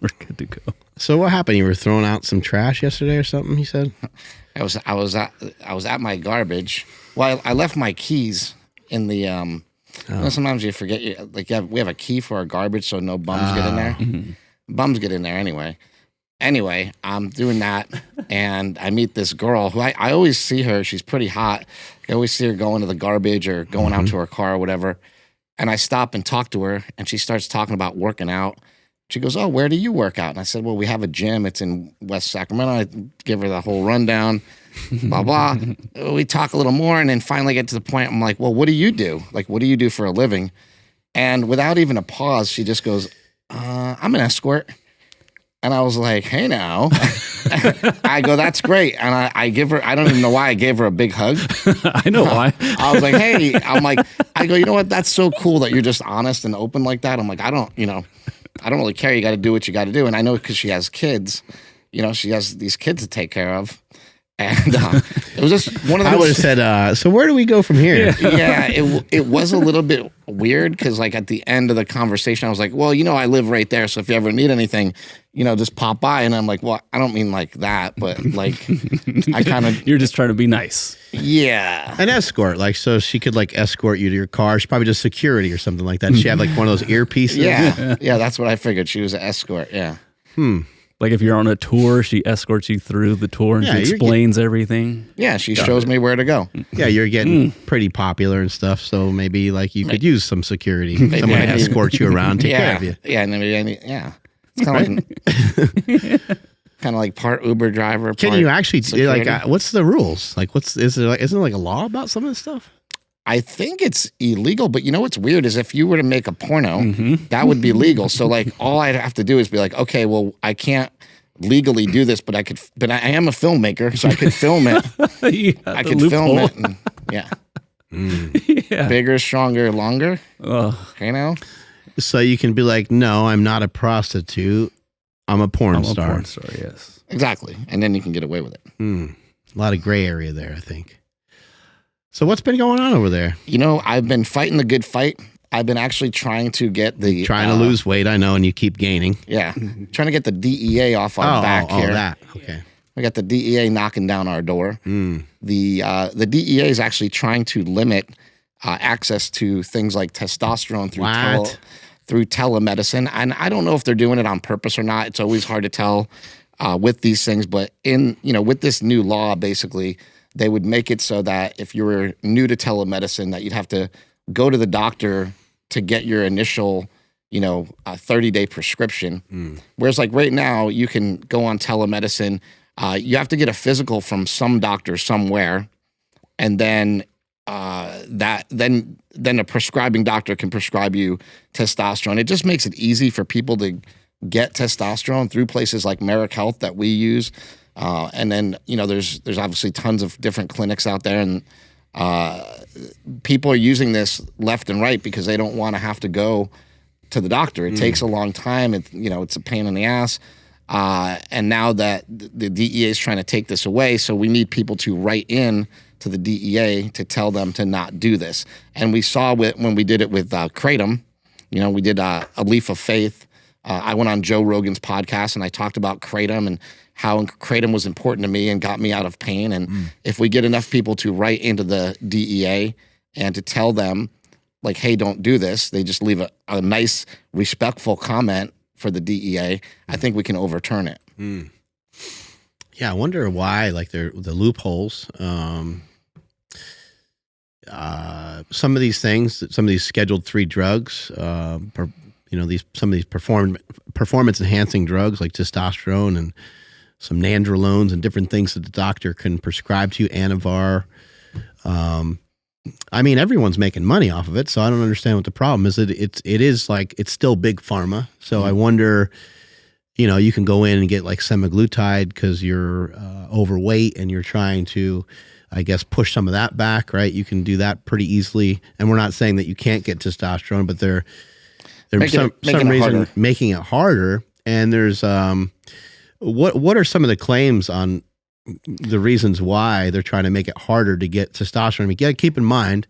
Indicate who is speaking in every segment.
Speaker 1: we're good to go.
Speaker 2: So what happened? You were throwing out some trash yesterday or something, he said?
Speaker 3: I was at my garbage. Well, I left my keys in the you know, sometimes you forget we have a key for our garbage so no bums get in there. Mm-hmm. Bums get in there anyway. Anyway, I'm doing that and I meet this girl who I always see her. She's pretty hot. I always see her going to the garbage or going out to her car or whatever. And I stop and talk to her and she starts talking about working out. She goes, "Oh, where do you work out?" And I said, "Well, we have a gym. It's in West Sacramento." I give her the whole rundown, blah, blah. We talk a little more and then finally get to the point. I'm like, "Well, what do you do? Like, what do you do for a living?" And without even a pause, she just goes, "I'm an escort." And I was like, "Hey now." I go, "That's great." And I give her, I don't even know why I gave her a big hug.
Speaker 1: I know why.
Speaker 3: I was like, "Hey," I go, "You know what? That's so cool that you're just honest and open like that." I'm like, I don't really care. You got to do what you got to do. And I know because she has kids, she has these kids to take care of. And it was just one of those.
Speaker 2: I would have said, so where do we go from here?
Speaker 3: Yeah, it was a little bit weird because like at the end of the conversation, I was like, "Well, I live right there. So if you ever need anything, just pop by." And I'm like, "Well, I don't mean like that, but like I kind of."
Speaker 1: You're just trying to be nice.
Speaker 3: Yeah.
Speaker 2: An escort, so she could escort you to your car. She's probably just security or something like that. She had one of those earpieces.
Speaker 3: Yeah, that's what I figured. She was an escort. Yeah.
Speaker 1: Like if you're on a tour, she escorts you through the tour and she explains everything.
Speaker 3: Yeah, she shows me where to go.
Speaker 2: Yeah, you're getting pretty popular and stuff, so maybe you could use some security. Someone to escort you around, take care of you.
Speaker 3: Yeah, and it's kind of like part Uber driver.
Speaker 2: Can you actually what's the rules? Isn't there a law about some of this stuff?
Speaker 3: I think it's illegal, but what's weird is if you were to make a porno, that would be legal. So all I'd have to do is be like, okay, well, I can't legally do this, but I am a filmmaker, so I could film it. I could film it. And, yeah. Bigger, stronger, longer.
Speaker 2: So you can be like, "No, I'm not a prostitute. I'm a porn star.
Speaker 1: A porn star, yes.
Speaker 3: Exactly. And then you can get away with it.
Speaker 2: A lot of gray area there, I think. So what's been going on over there?
Speaker 3: I've been fighting the good fight. I've been actually trying to get the...
Speaker 2: Trying to lose weight, I know, and you keep gaining.
Speaker 3: Yeah. Trying to get the DEA off our back here.
Speaker 2: Oh, that. Okay.
Speaker 3: We got the DEA knocking down our door. The DEA is actually trying to limit access to things like testosterone through telemedicine. And I don't know if they're doing it on purpose or not. It's always hard to tell with these things. But with this new law, basically... they would make it so that if you were new to telemedicine, that you'd have to go to the doctor to get your initial, 30-day prescription. Whereas right now, you can go on telemedicine. You have to get a physical from some doctor somewhere, and then then a prescribing doctor can prescribe you testosterone. It just makes it easy for people to get testosterone through places like Merrick Health that we use. And then, there's obviously tons of different clinics out there, and people are using this left and right because they don't want to have to go to the doctor. It takes a long time. It's a pain in the ass. And now that the DEA is trying to take this away, so we need people to write in to the DEA to tell them to not do this. And we saw when we did it with Kratom, we did a Leaf of Faith. I went on Joe Rogan's podcast and I talked about Kratom and how Kratom was important to me and got me out of pain. And if we get enough people to write into the DEA and to tell them, hey, don't do this, they just leave a nice, respectful comment for the DEA, I think we can overturn it.
Speaker 2: Yeah, I wonder why, the loopholes. Some of these things, some of these Scheduled 3 drugs, some of these performance enhancing drugs like testosterone and some nandrolones and different things that the doctor can prescribe to you, Anavar. Everyone's making money off of it, so I don't understand what the problem is. It's still big pharma. So I wonder, you can go in and get semaglutide because you're overweight and you're trying to, I guess, push some of that back, right? You can do that pretty easily. And we're not saying that you can't get testosterone, but they're some reason making it harder. And there's what are some of the claims on the reasons why they're trying to make it harder to get testosterone? You got to keep in mind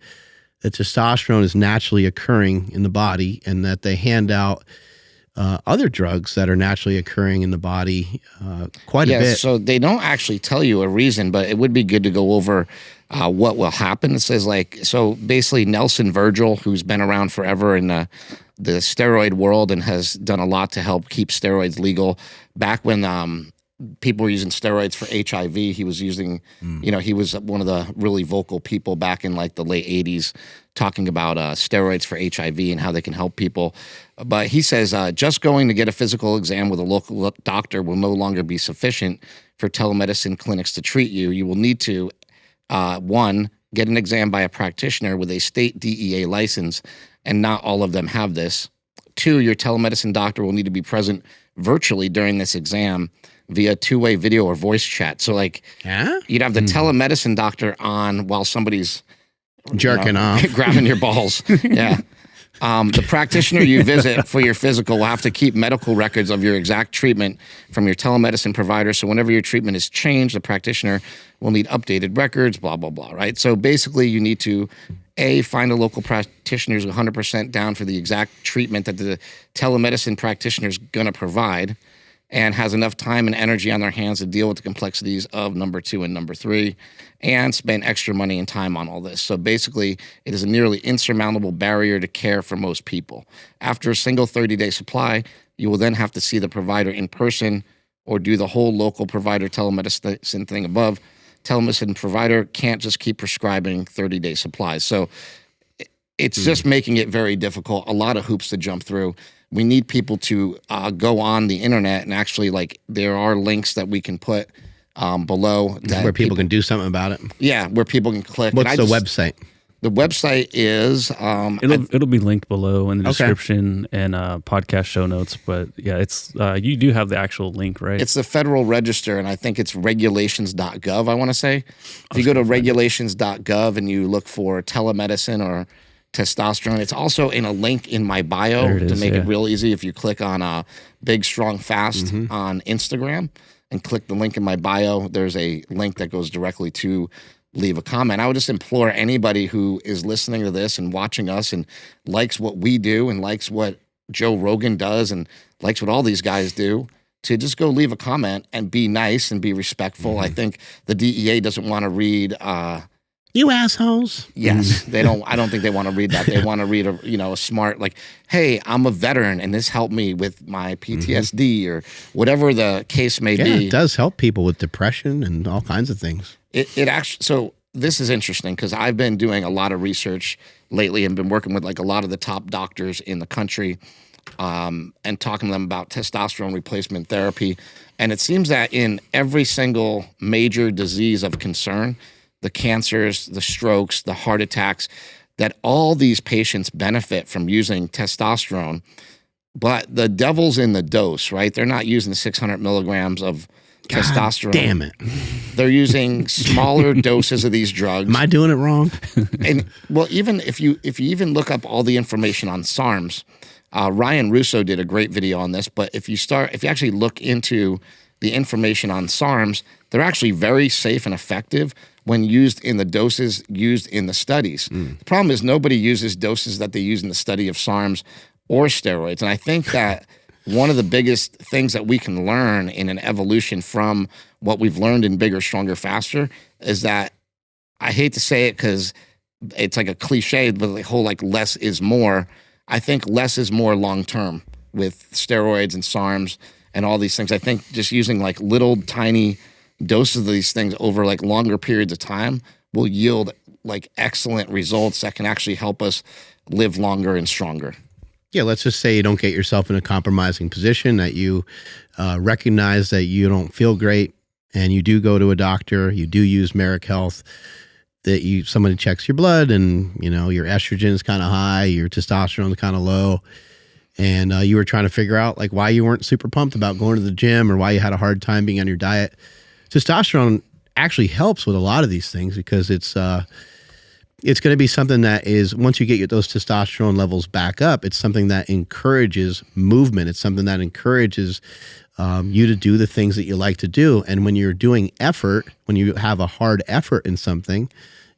Speaker 2: that testosterone is naturally occurring in the body, and that they hand out other drugs that are naturally occurring in the body quite a bit.
Speaker 3: So they don't actually tell you a reason, but it would be good to go over what will happen. It says so basically Nelson Virgil, who's been around forever in the steroid world and has done a lot to help keep steroids legal. Back when people were using steroids for HIV, he was using, he was one of the really vocal people back in like the late 80s talking about steroids for HIV and how they can help people. But he says just going to get a physical exam with a local doctor will no longer be sufficient for telemedicine clinics to treat you. You will need to, one, get an exam by a practitioner with a state DEA license, and not all of them have this. Two, your telemedicine doctor will need to be present virtually during this exam via two-way video or voice chat. So you'd have the telemedicine doctor on while somebody's
Speaker 2: jerking off,
Speaker 3: grabbing your balls. Yeah. The practitioner you visit for your physical will have to keep medical records of your exact treatment from your telemedicine provider. So whenever your treatment is changed, the practitioner will need updated records, blah, blah, blah, right? So basically you need to, A, find a local practitioner who's 100% down for the exact treatment that the telemedicine practitioner is going to provide and has enough time and energy on their hands to deal with the complexities of number 2 and number 3 and spend extra money and time on all this. So basically, it is a nearly insurmountable barrier to care for most people. After a single 30-day supply, you will then have to see the provider in person or do the whole local provider telemedicine thing above. Telemedicine provider can't just keep prescribing 30-day supplies. So it's just making it very difficult, a lot of hoops to jump through. We need people to go on the internet and actually, there are links that we can put below. That
Speaker 2: where people can do something about it?
Speaker 3: Yeah, where people can click.
Speaker 2: What's the website?
Speaker 3: The website is...
Speaker 1: it'll be linked below in the description and podcast show notes. But yeah, it's you do have the actual link, right?
Speaker 3: It's the Federal Register, and I think it's regulations.gov, I want to say. If you go to regulations.gov and you look for telemedicine or testosterone, it's also in a link in my bio to make it real easy. If you click on Big Strong Fast on Instagram and click the link in my bio, there's a link that goes directly to leave a comment. I would just implore anybody who is listening to this and watching us and likes what we do and likes what Joe Rogan does and likes what all these guys do to just go leave a comment and be nice and be respectful. I think the DEA doesn't want to read
Speaker 2: you assholes.
Speaker 3: Yes, they don't. I don't think they want to read that. They want to read a smart, hey, I'm a veteran and this helped me with my PTSD or whatever the case may be.
Speaker 2: It does help people with depression and all kinds of things.
Speaker 3: It actually. So this is interesting because I've been doing a lot of research lately and been working with a lot of the top doctors in the country and talking to them about testosterone replacement therapy. And it seems that in every single major disease of concern, the cancers, the strokes, the heart attacks, that all these patients benefit from using testosterone. But the devil's in the dose, right? They're not using 600 milligrams of testosterone.
Speaker 2: Damn it.
Speaker 3: They're using smaller doses of these drugs.
Speaker 2: Am I doing it wrong?
Speaker 3: And well, even if you even look up all the information on SARMs, Ryan Russo did a great video on this, but if you actually look into the information on SARMs, they're actually very safe and effective when used in the doses used in the studies. The problem is nobody uses doses that they use in the study of SARMs or steroids. And I think that one of the biggest things that we can learn in an evolution from what we've learned in Bigger, Stronger, Faster is that, I hate to say it because it's like a cliche, but the whole less is more. I think less is more long-term with steroids and SARMs and all these things. I think just using little tiny doses of these things over longer periods of time will yield excellent results that can actually help us live longer and stronger.
Speaker 2: Yeah, let's just say you don't get yourself in a compromising position, that you recognize that you don't feel great and you do go to a doctor, you do use Merrick Health, that somebody checks your blood and your estrogen is kind of high, your testosterone is kind of low, and you were trying to figure out why you weren't super pumped about going to the gym or why you had a hard time being on your diet. Testosterone actually helps with a lot of these things because it's going to be something that is, once you get those testosterone levels back up, it's something that encourages movement. It's something that encourages you to do the things that you like to do. And when you're doing effort, when you have a hard effort in something,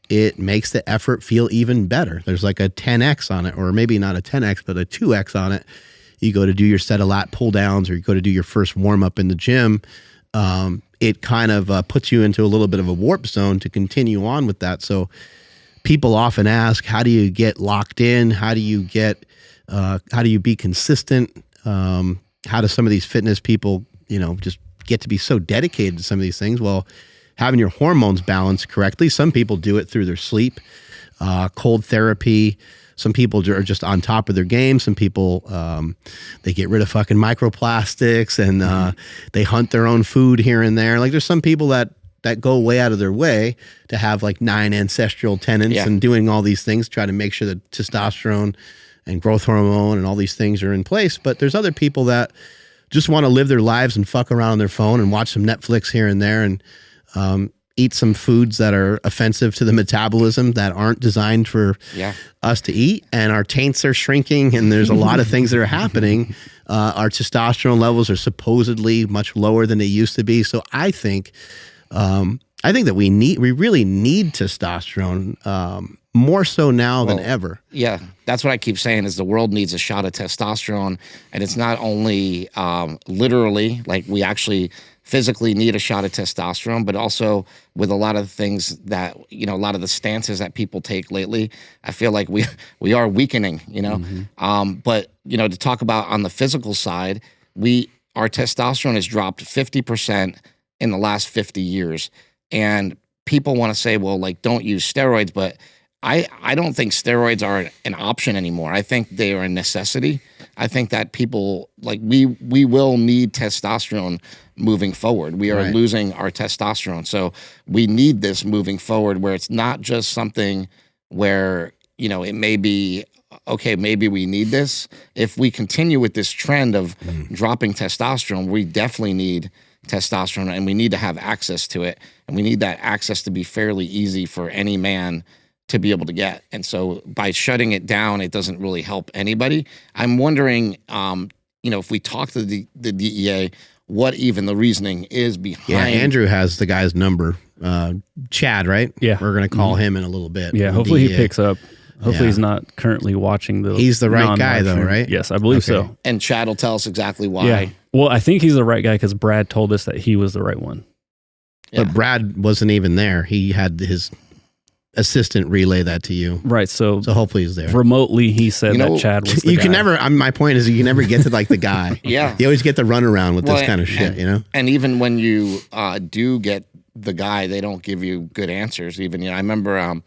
Speaker 2: it makes the effort feel even better. There's a 10x on it, or maybe not a 10x, but a 2x on it. you go to do your set of lat pull downs, or you go to do your first warm up in the gym, it kind of puts you into a little bit of a warp zone to continue on with that. So people often ask, how do you get locked in? How do you be consistent? How do some of these fitness people, just get to be so dedicated to some of these things? Well, having your hormones balanced correctly. Some people do it through their sleep, cold therapy. Some people are just on top of their game. Some people, they get rid of fucking microplastics, and they hunt their own food here and there. Like, there's some people that go way out of their way to have like 9 ancestral tenants and doing all these things, try to make sure that testosterone and growth hormone and all these things are in place. But there's other people that just want to live their lives and fuck around on their phone and watch some Netflix here and there, and eat some foods that are offensive to the metabolism, that aren't designed for us to eat, and our taints are shrinking, and there's a lot of things that are happening. Our testosterone levels are supposedly much lower than they used to be. So I think that we really need testosterone, more so now than ever.
Speaker 3: Yeah, that's what I keep saying, is the world needs a shot of testosterone. And it's not only literally, like, we actually physically need a shot of testosterone, but also with a lot of things that, a lot of the stances that people take lately, I feel like we are weakening, But, to talk about on the physical side, our testosterone has dropped 50% in the last 50 years. And people want to say, well, like, don't use steroids, but I don't think steroids are an option anymore. I think they are a necessity. I think that people, like, we will need testosterone moving forward. We are losing our testosterone. So we need this moving forward, where it's not just something where, it may be, okay, maybe we need this. If we continue with this trend of dropping testosterone, we definitely need testosterone, and we need to have access to it. And we need that access to be fairly easy for any man to be able to get. And so by shutting it down, it doesn't really help anybody. I'm wondering, if we talk to the DEA, what even the reasoning is behind.
Speaker 2: Yeah, Andrew has the guy's number, Chad, right?
Speaker 1: Yeah.
Speaker 2: We're going to call him in a little bit.
Speaker 1: Yeah, hopefully he picks up. Hopefully he's not currently watching the.
Speaker 2: He's the right guy though, right?
Speaker 1: Yes, I believe so.
Speaker 3: And Chad will tell us exactly why.
Speaker 1: Yeah. Well, I think he's the right guy because Brad told us that he was the right one.
Speaker 2: Yeah. But Brad wasn't even there. He had his assistant relay that to you.
Speaker 1: Right. So
Speaker 2: hopefully he's there.
Speaker 1: Remotely, he said that Chad was the guy.
Speaker 2: Can never, my point is, you can never get to like the guy.
Speaker 3: Yeah.
Speaker 2: You always get the runaround with this kind of shit,
Speaker 3: And even when you do get the guy, they don't give you good answers. Even, I remember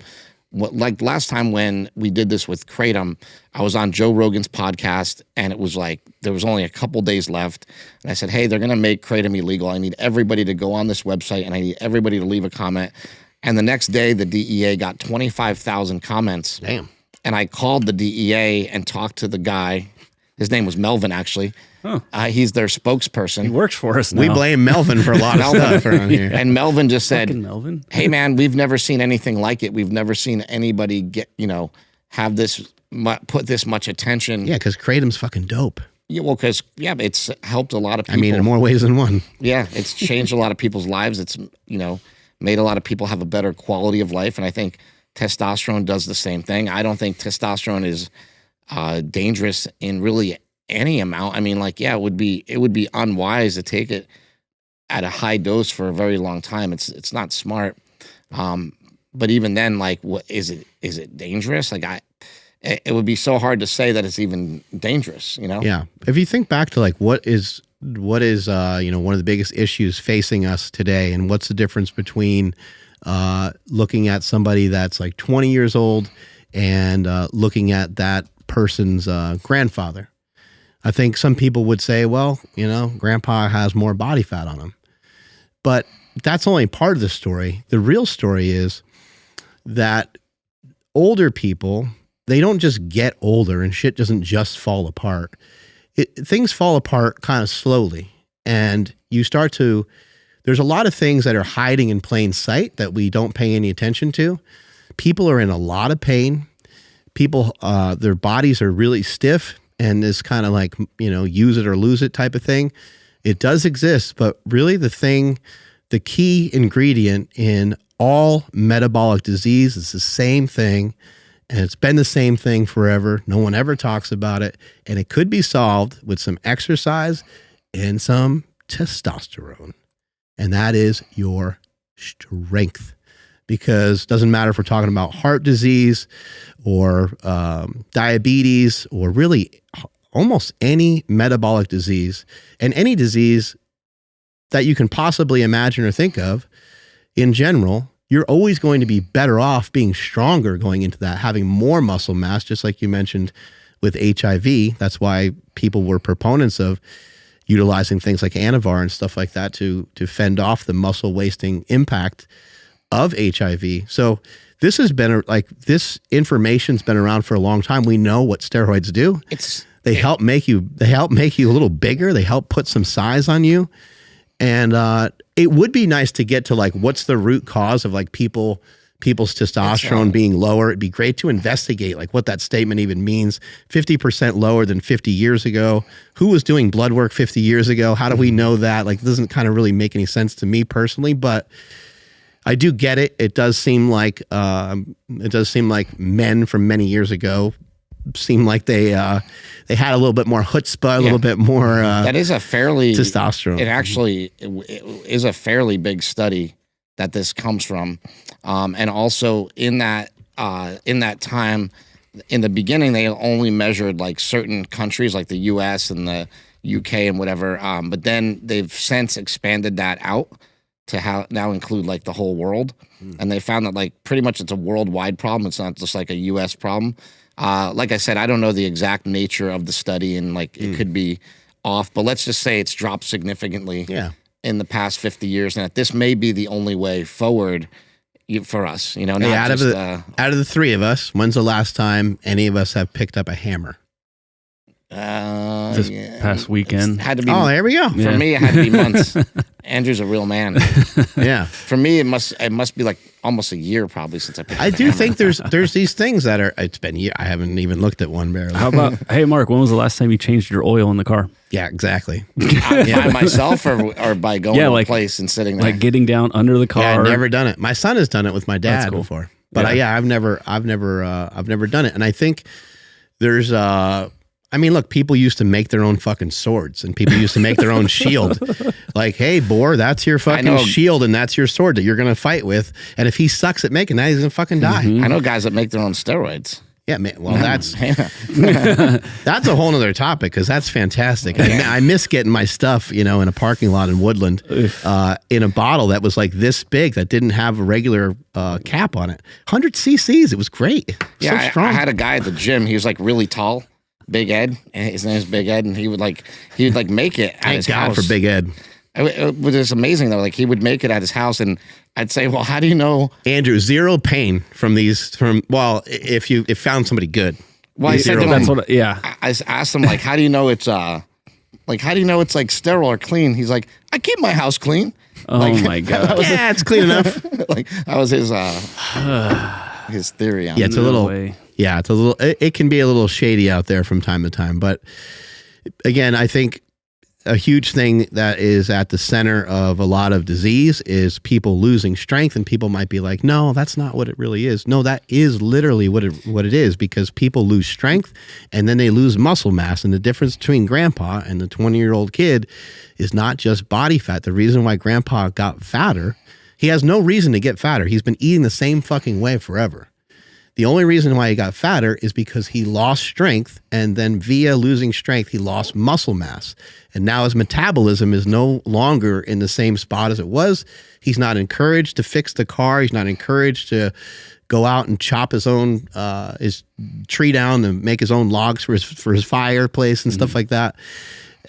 Speaker 3: like last time when we did this with Kratom, I was on Joe Rogan's podcast, and it was like there was only a couple days left, and I said, hey, they're going to make Kratom illegal. I need everybody to go on this website, and I need everybody to leave a comment. And the next day, the DEA got 25,000 comments.
Speaker 2: Damn.
Speaker 3: And I called the DEA and talked to the guy. His name was Melvin, actually.
Speaker 1: Oh.
Speaker 3: He's their spokesperson.
Speaker 1: He works for us now.
Speaker 2: We blame Melvin for a lot of stuff around here.
Speaker 3: And Melvin just said,
Speaker 1: Melvin.
Speaker 3: hey, man, we've never seen anything like it. We've never seen anybody get, have this, put this much attention.
Speaker 2: Yeah, because Kratom's fucking dope.
Speaker 3: Yeah, well, because, it's helped a lot of people.
Speaker 2: I mean, in more ways than one.
Speaker 3: Yeah, it's changed a lot of people's lives. It's, made a lot of people have a better quality of life. And I think testosterone does the same thing. I don't think testosterone is dangerous in really any amount. I mean, like, it would be unwise to take it at a high dose for a very long time. It's not smart. But even then, like, what is it dangerous? Like, it would be so hard to say that it's even dangerous,
Speaker 2: Yeah. If you think back to like what is one of the biggest issues facing us today, and what's the difference between looking at somebody that's like 20 years old and looking at that person's grandfather. I think some people would say, well, grandpa has more body fat on him. But that's only part of the story. The real story is that older people, they don't just get older and shit doesn't just fall apart. Things fall apart kind of slowly, and there's a lot of things that are hiding in plain sight that we don't pay any attention to. People are in a lot of pain. People, their bodies are really stiff, and this kind of like, use it or lose it type of thing. It does exist, but really the key ingredient in all metabolic disease is the same thing, And it's been the same thing forever. No one ever talks about it. And it could be solved with some exercise and some testosterone. And that is your strength. Because it doesn't matter if we're talking about heart disease or diabetes or really almost any metabolic disease and any disease that you can possibly imagine or think of in general, you're always going to be better off being stronger going into that, having more muscle mass, just like you mentioned with HIV. That's why people were proponents of utilizing things like Anavar and stuff like that to fend off the muscle wasting impact of HIV. So this has been this information's been around for a long time. We know what steroids do. They help make you a little bigger. They help put some size on you. And it would be nice to get to like what's the root cause of like people's testosterone being lower. It'd be great to investigate like what that statement even means. 50% lower than 50 years ago. Who was doing blood work 50 years ago? How do we know that? Like, it doesn't kind of really make any sense to me personally, but I do get it. It does seem like men from many years ago seem like they had a little bit more chutzpah, a little bit more.
Speaker 3: That is a fairly
Speaker 2: testosterone.
Speaker 3: It actually is a fairly big study that this comes from, and also in that time, in the beginning, they only measured like certain countries, like the U.S. and the UK and whatever. But then they've since expanded that out to now include like the whole world. And they found that like pretty much it's a worldwide problem. It's not just like a US problem. Like I said, I don't know the exact nature of the study and like it could be off, but let's just say it's dropped significantly in the past 50 years. And that this may be the only way forward for us, you know, not
Speaker 2: out of the three of us, when's the last time any of us have picked up a hammer?
Speaker 1: This past weekend.
Speaker 3: Had to be.
Speaker 2: Oh, there we go.
Speaker 3: For me, it had to be months. Andrew's a real man.
Speaker 2: Yeah.
Speaker 3: For me, it must be like almost a year probably since I picked up
Speaker 2: I
Speaker 3: the
Speaker 2: do
Speaker 3: hammer.
Speaker 2: think there's these things that are. It's been a year. I haven't even looked at one barely.
Speaker 1: How about, hey, Mark, when was the last time you changed your oil in the car?
Speaker 2: Yeah, exactly.
Speaker 3: By myself or by going to a place and sitting there?
Speaker 1: Like getting down under the car.
Speaker 2: Yeah, I've never done it. My son has done it with my dad
Speaker 1: cool.
Speaker 2: before. But I've never done it. And I think there's I mean, look, people used to make their own fucking swords and people used to make their own shield. Like, hey, boar, that's your fucking shield and that's your sword that you're going to fight with. And if he sucks at making that, he's going to fucking die.
Speaker 3: I know guys that make their own steroids.
Speaker 2: Yeah, man, well, that's a whole nother topic because that's fantastic. I miss getting my stuff, you know, in a parking lot in Woodland in a bottle that was like this big that didn't have a regular cap on it. 100 cc's. It was great.
Speaker 3: Yeah,
Speaker 2: so strong.
Speaker 3: I had a guy at the gym. He was like really tall. Big Ed, and his name is Big Ed, and he would make it at his house.
Speaker 2: Thank God for Big Ed.
Speaker 3: It was amazing though. Like he would make it at his house, and I'd say, "Well, how do you know?"
Speaker 2: Andrew, zero pain from these. If you found somebody good.
Speaker 3: Well, he said
Speaker 1: that's what. Yeah,
Speaker 3: I asked him like, "How do you know it's like sterile or clean?" He's like, "I keep my house clean."
Speaker 1: Oh my God!
Speaker 2: Yeah, it's clean enough.
Speaker 3: Like that was his theory on it.
Speaker 2: It's a little. Yeah, it's a little. It can be a little shady out there from time to time, but again, I think a huge thing that is at the center of a lot of disease is people losing strength, and people might be like, "No, that's not what it really is." No, that is literally what it is, because people lose strength and then they lose muscle mass, and the difference between grandpa and the 20-year-old kid is not just body fat. The reason why grandpa got fatter, he has no reason to get fatter. He's been eating the same fucking way forever. The only reason why he got fatter is because he lost strength, and then via losing strength, he lost muscle mass. And now his metabolism is no longer in the same spot as it was. He's not encouraged to fix the car. He's not encouraged to go out and chop his own his tree down and make his own logs for his fireplace and stuff like that.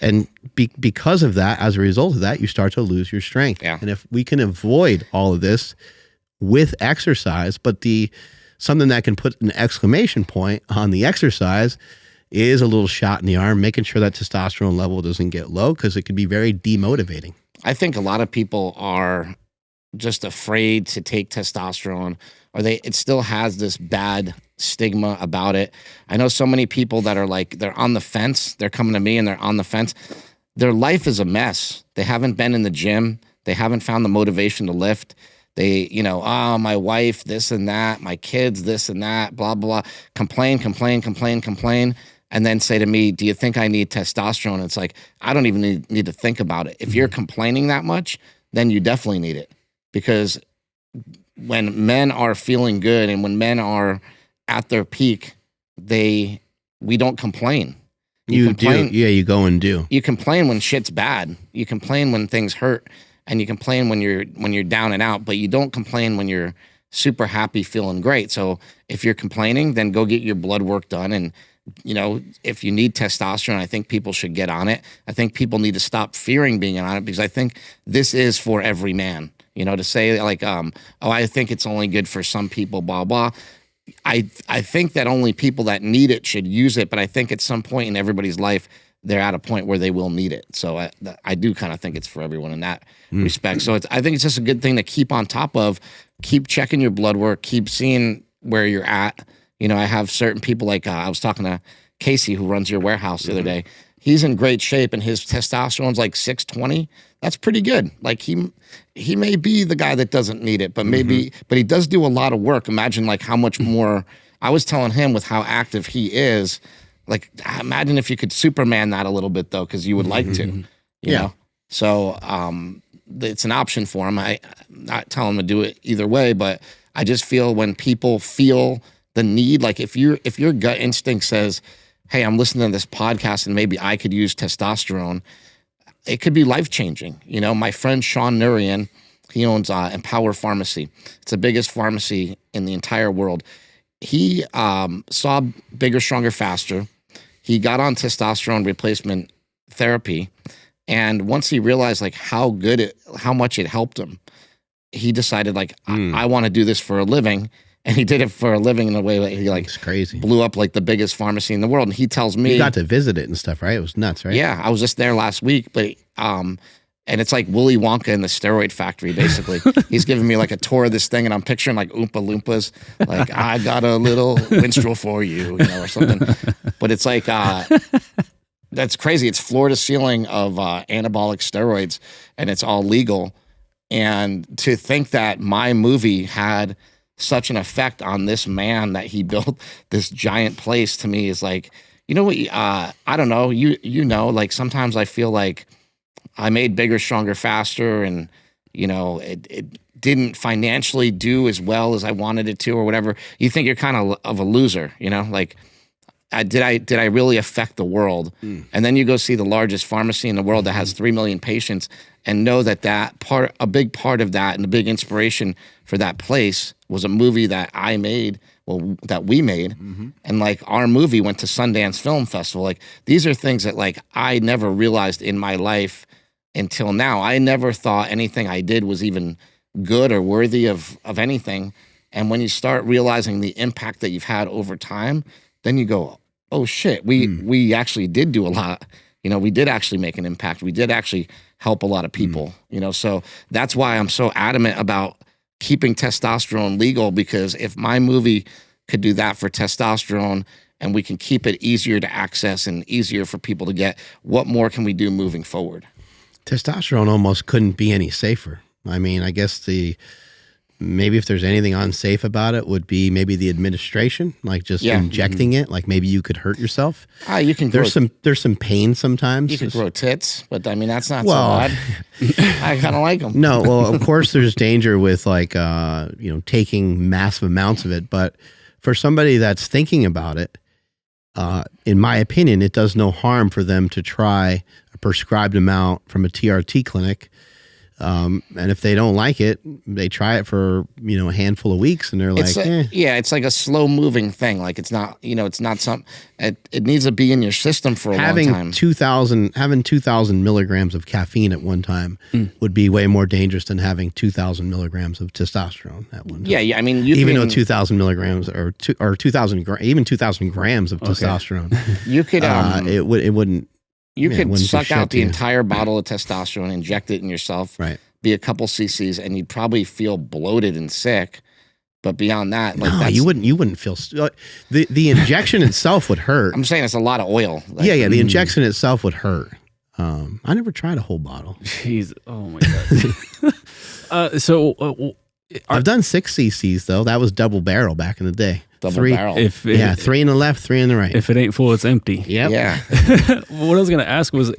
Speaker 2: And because of that, as a result of that, you start to lose your strength.
Speaker 3: Yeah.
Speaker 2: And if we can avoid all of this with exercise, but something that can put an exclamation point on the exercise is a little shot in the arm, making sure that testosterone level doesn't get low, because it can be very demotivating.
Speaker 3: I think a lot of people are just afraid to take testosterone, or it still has this bad stigma about it. I know so many people that are like, they're on the fence. They're coming to me and they're on the fence. Their life is a mess. They haven't been in the gym. They haven't found the motivation to lift. They, my wife, this and that, my kids, this and that, blah, blah, blah, complain, and then say to me, do you think I need testosterone? It's like, I don't even need to think about it. If you're complaining that much, then you definitely need it. Because when men are feeling good and when men are at their peak, we don't complain.
Speaker 2: You complain, do. Yeah, you go and do.
Speaker 3: You complain when shit's bad. You complain when things hurt. And you complain when you're down and out, but you don't complain when you're super happy, feeling great. So if you're complaining, then go get your blood work done. And, if you need testosterone, I think people should get on it. I think people need to stop fearing being on it, because I think this is for every man. To say like, I think it's only good for some people, blah, blah. I think that only people that need it should use it. But I think at some point in everybody's life, they're at a point where they will need it. So I do kind of think it's for everyone in that respect. So I think it's just a good thing to keep on top of, keep checking your blood work, keep seeing where you're at. I have certain people like, I was talking to Casey, who runs your warehouse the other day. He's in great shape and his testosterone's like 620. That's pretty good. Like he may be the guy that doesn't need it, but but he does do a lot of work. Imagine like how much more. I was telling him with how active he is, like, imagine if you could Superman that a little bit, though, because you would like to, you know? So it's an option for him. I'm not telling him to do it either way, but I just feel when people feel the need, like if your gut instinct says, hey, I'm listening to this podcast and maybe I could use testosterone, it could be life-changing. My friend Sean Nurian, he owns Empower Pharmacy. It's the biggest pharmacy in the entire world. He saw Bigger, Stronger, Faster. He got on testosterone replacement therapy, and once he realized like how much it helped him, he decided like I want to do this for a living, and he did it for a living in a way that he like
Speaker 2: it's crazy.
Speaker 3: Blew up like the biggest pharmacy in the world. And he tells me
Speaker 2: you got to visit it and stuff, right? It was nuts, right?
Speaker 3: Yeah, I was just there last week, but and it's like Willy Wonka in the steroid factory, basically. He's giving me like a tour of this thing, and I'm picturing like Oompa Loompas, like, I got a little minstrel for you, or something. But it's like, that's crazy. It's floor to ceiling of anabolic steroids, and it's all legal. And to think that my movie had such an effect on this man that he built this giant place, to me is like, what, I don't know, like sometimes I feel like I made Bigger, Stronger, Faster, and it didn't financially do as well as I wanted it to, or whatever. You think you're kind of a loser, like did I really affect the world? And then you go see the largest pharmacy in the world that has 3 million patients, and know that a big part of that and the big inspiration for that place was a movie that I made. Well, that we made, and like our movie went to Sundance Film Festival. Like these are things that like I never realized in my life until now. I never thought anything I did was even good or worthy of anything. And when you start realizing the impact that you've had over time, then you go, oh shit, we actually did do a lot. We did actually make an impact. We did actually help a lot of people, so that's why I'm so adamant about keeping testosterone legal, because if my movie could do that for testosterone and we can keep it easier to access and easier for people to get, what more can we do moving forward?
Speaker 2: Testosterone almost couldn't be any safer. I mean, I guess maybe if there's anything unsafe about it would be maybe the administration, like just injecting it. Like maybe you could hurt yourself.
Speaker 3: You can.
Speaker 2: There's some pain sometimes.
Speaker 3: You can grow tits, but I mean that's not so odd. I kind of like them.
Speaker 2: No, well, of course there's danger with like taking massive amounts of it, but for somebody that's thinking about it, in my opinion, it does no harm for them to try a prescribed amount from a TRT clinic. And if they don't like it, they try it for, a handful of weeks and they're like,
Speaker 3: it's like a slow moving thing. Like it's not, it's not something, it needs to be in your system for a long time.
Speaker 2: Having 2,000 milligrams of caffeine at one time would be way more dangerous than having 2,000 milligrams of testosterone at one time.
Speaker 3: Yeah. I mean,
Speaker 2: though 2,000 milligrams or 2,000, even 2,000 grams of testosterone,
Speaker 3: you could,
Speaker 2: it wouldn't.
Speaker 3: You could suck out the entire bottle of testosterone, inject it in yourself,
Speaker 2: right?
Speaker 3: Be a couple cc's, and you'd probably feel bloated and sick. But beyond that, like
Speaker 2: you wouldn't feel the injection itself would hurt.
Speaker 3: I'm saying it's a lot of oil.
Speaker 2: Like, the injection itself would hurt. I never tried a whole bottle.
Speaker 1: Jeez, oh my god.
Speaker 2: I've done 6 cc's though. That was double barrel back in the day.
Speaker 3: Double barrel.
Speaker 1: If
Speaker 2: Yeah, 3 in the left, 3 in the right.
Speaker 1: If it ain't full, it's empty.
Speaker 2: Yep.
Speaker 3: Yeah.
Speaker 1: What I was going to ask was,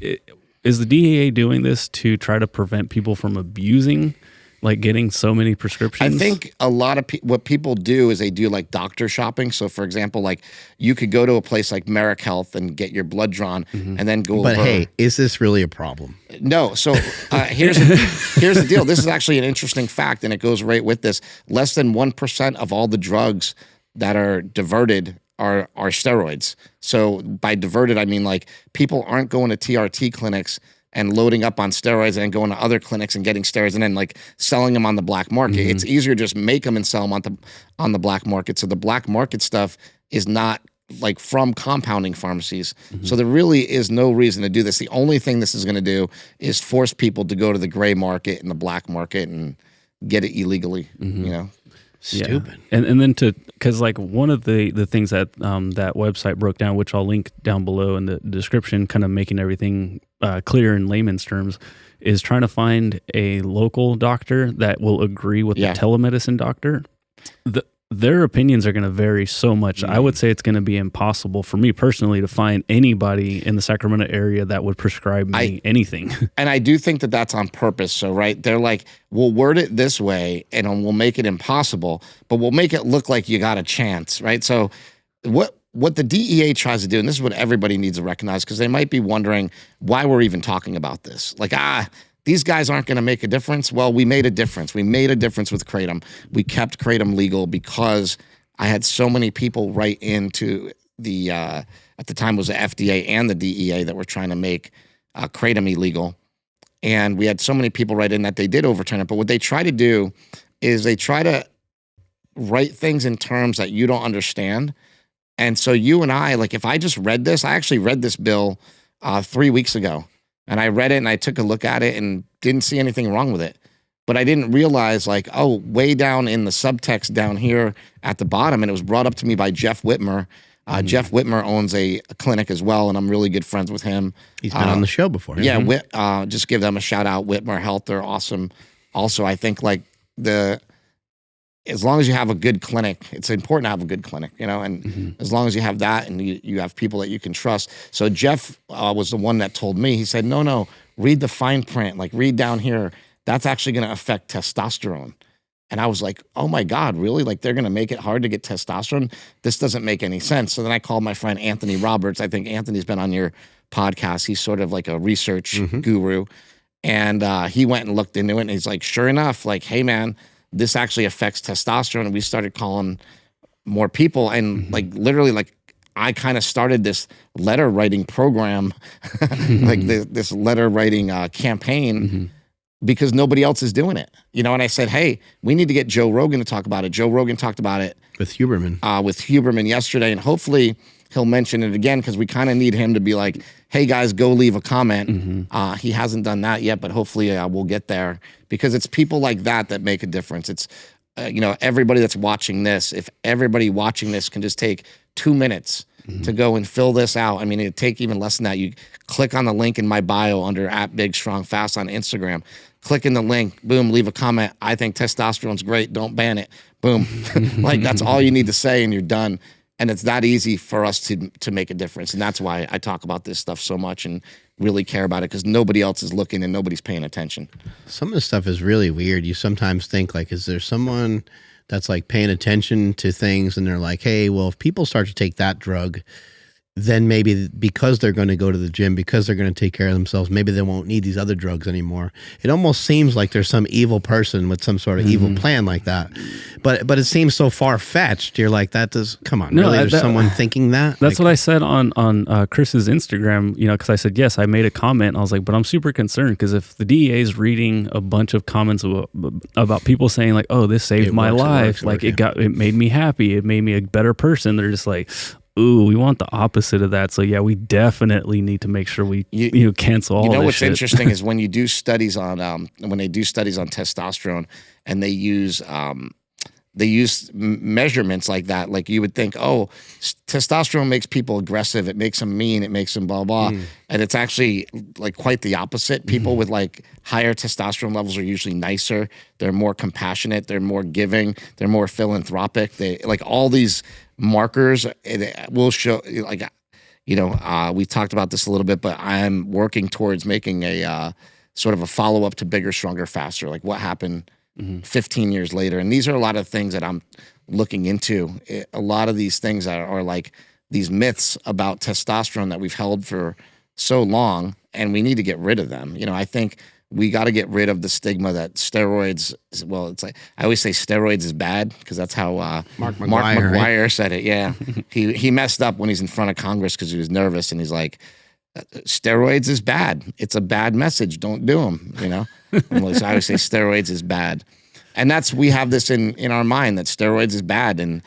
Speaker 1: is the DEA doing this to try to prevent people from abusing, like getting so many prescriptions?
Speaker 3: I think a lot of what people do is they do like doctor shopping. So, for example, like you could go to a place like Merrick Health and get your blood drawn, and then go.
Speaker 2: But hey, is this really a problem?
Speaker 3: No. So here's the deal. This is actually an interesting fact, and it goes right with this. Less than 1% of all the drugs that are diverted are steroids. So by diverted, I mean like people aren't going to TRT clinics and loading up on steroids and going to other clinics and getting steroids and then like selling them on the black market. It's easier to just make them and sell them on the black market. So the black market stuff is not like from compounding pharmacies. So there really is no reason to do this. The only thing this is going to do is force people to go to the gray market and the black market and get it illegally, you know?
Speaker 2: Stupid.
Speaker 1: Yeah. And then because like one of the things that that website broke down, which I'll link down below in the description, kind of making everything clear in layman's terms, is trying to find a local doctor that will agree with the telemedicine doctor. Their opinions are going to vary so much. I would say it's going to be impossible for me personally to find anybody in the Sacramento area that would prescribe me anything.
Speaker 3: And I do think that that's on purpose. So, right, they're like, we'll word it this way and we'll make it impossible, but we'll make it look like you got a chance, right? So what the DEA tries to do, and this is what everybody needs to recognize, because they might be wondering why we're even talking about this. Like, these guys aren't going to make a difference. Well, we made a difference. We made a difference with Kratom. We kept Kratom legal because I had so many people write into the, at the time it was the FDA and the DEA that were trying to make Kratom illegal. And we had so many people write in that they did overturn it. But what they try to do is they try to write things in terms that you don't understand. And so you and I, like if I just read this, I actually read this bill 3 weeks ago. And I read it and I took a look at it and didn't see anything wrong with it. But I didn't realize like, oh, way down in the subtext down here at the bottom, and it was brought up to me by Jeff Whitmer. Jeff Whitmer owns a clinic as well, and I'm really good friends with him.
Speaker 2: He's been on the show before.
Speaker 3: Yeah, just give them a shout out. Whitmer Health, they're awesome. Also, I think like as long as you have a good clinic, it's important to have a good clinic, you know, and as long as you have that and you have people that you can trust. So Jeff was the one that told me, he said, no, read the fine print, like read down here. That's actually going to affect testosterone. And I was like, oh my God, really? Like they're going to make it hard to get testosterone? This doesn't make any sense. So then I called my friend Anthony Roberts. I think Anthony's been on your podcast. He's sort of like a research guru. And he went and looked into it and he's like, sure enough, like, hey man, this actually affects testosterone. And we started calling more people. And like literally, like I kind of started this letter writing program, like this letter writing campaign because nobody else is doing it. You know, and I said, hey, we need to get Joe Rogan to talk about it. Joe Rogan talked about it
Speaker 2: with Huberman
Speaker 3: yesterday. And hopefully he'll mention it again because we kind of need him to be like, hey guys, go leave a comment. He hasn't done that yet, but hopefully we'll get there because it's people like that make a difference. It's, you know, everybody that's watching this, if everybody watching this can just take 2 minutes to go and fill this out. I mean, it'd take even less than that. You click on the link in my bio under @BigStrongFast on Instagram. Click in the link, boom, leave a comment. I think testosterone's great. Don't ban it. Boom. Like that's all you need to say and you're done. And it's that easy for us to make a difference. And that's why I talk about this stuff so much and really care about it because nobody else is looking and nobody's paying attention.
Speaker 2: Some of the stuff is really weird. You sometimes think like, is there someone that's like paying attention to things and they're like, hey, well, if people start to take that drug, then maybe because they're going to go to the gym, because they're going to take care of themselves, maybe they won't need these other drugs anymore. It almost seems like there's some evil person with some sort of evil plan like that. But it seems so far-fetched. You're like, come on, really? There's someone thinking that?
Speaker 1: That's what I said on Chris's Instagram, you know, because I said, yes, I made a comment. I was like, but I'm super concerned because if the DEA is reading a bunch of comments about people saying like, oh, this saved my life, it made me happy, it made me a better person, they're just like, ooh, we want the opposite of that. So yeah, we definitely need to make sure we cancel all this shit. You know what's
Speaker 3: interesting is when you do studies on when they do studies on testosterone and they use they use measurements like that. Like you would think, oh, testosterone makes people aggressive. It makes them mean. It makes them blah, blah. And it's actually like quite the opposite. People with like higher testosterone levels are usually nicer. They're more compassionate. They're more giving. They're more philanthropic. They like all these markers. It will show like, we talked about this a little bit, but I'm working towards making a sort of a follow-up to Bigger, Stronger, Faster. Like what happened 15 years later. And these are a lot of things that I'm looking into. A lot of these things that are like these myths about testosterone that we've held for so long, and we need to get rid of them. I think we got to get rid of the stigma that steroids, well, it's like, I always say steroids is bad because that's how Mark McGuire said it. Yeah. he messed up when he's in front of Congress because he was nervous, and he's like, steroids is bad. It's a bad message. Don't do them, So I always say steroids is bad. And we have this in our mind that steroids is bad, and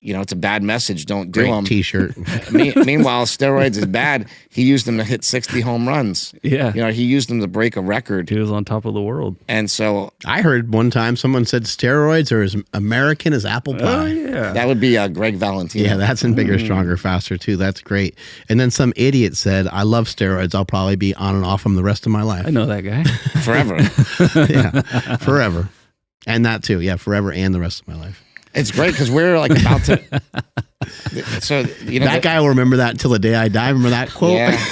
Speaker 3: it's a bad message. Don't do them.
Speaker 2: T-shirt.
Speaker 3: Meanwhile, steroids is bad. He used them to hit 60 home runs.
Speaker 1: Yeah.
Speaker 3: He used them to break a record.
Speaker 1: He was on top of the world.
Speaker 3: And so
Speaker 2: I heard one time someone said steroids are as American as apple pie.
Speaker 1: Oh, yeah.
Speaker 3: that would be Greg Valentino.
Speaker 2: Yeah, that's in Bigger, Stronger, Faster too. That's great. And then some idiot said, I love steroids. I'll probably be on and off them the rest of my life.
Speaker 1: I know that guy.
Speaker 3: Forever.
Speaker 2: Yeah, forever. And that too. Yeah, forever and the rest of my life.
Speaker 3: It's great because we're like about to. So
Speaker 2: that guy will remember that until the day I die. Remember that quote?
Speaker 3: Yeah.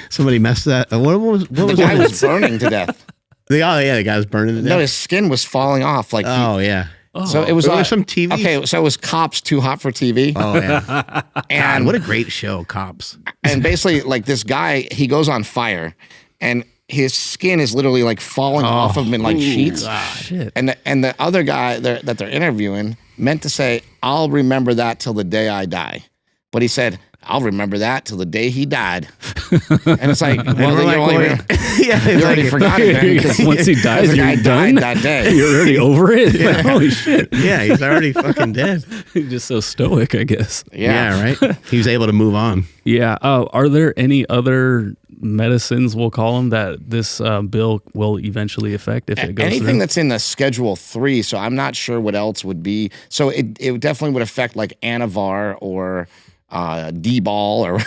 Speaker 2: Somebody messed that. What was
Speaker 3: the guy was burning to death.
Speaker 2: The guy was burning to death.
Speaker 3: No, his skin was falling off. Like
Speaker 2: yeah.
Speaker 3: So it was
Speaker 2: some TV.
Speaker 3: Okay, so it was Cops Too Hot for TV.
Speaker 2: Oh yeah.
Speaker 3: And
Speaker 2: God, what a great show, Cops.
Speaker 3: And basically, like this guy, he goes on fire, and his skin is literally like falling off of him in like sheets.
Speaker 1: Shit.
Speaker 3: And the other guy that they're interviewing meant to say, "I'll remember that till the day I die," but he said, "I'll remember that till the day he died." And it's like, well, you already forgot it then, because
Speaker 1: once he dies,
Speaker 3: the
Speaker 1: you're
Speaker 3: guy
Speaker 1: done.
Speaker 3: died that day.
Speaker 1: You're already over it.
Speaker 2: Yeah.
Speaker 1: Like, holy shit!
Speaker 2: Yeah, he's already fucking dead.
Speaker 1: He's just so stoic, I guess.
Speaker 3: Yeah,
Speaker 2: right. He was able to move on.
Speaker 1: Yeah. Are there any other medicines, we'll call them, that this bill will eventually affect if it goes
Speaker 3: anything
Speaker 1: through?
Speaker 3: that's in the Schedule 3? So I'm not sure what else would be. So it definitely would affect like Anavar or D-ball, or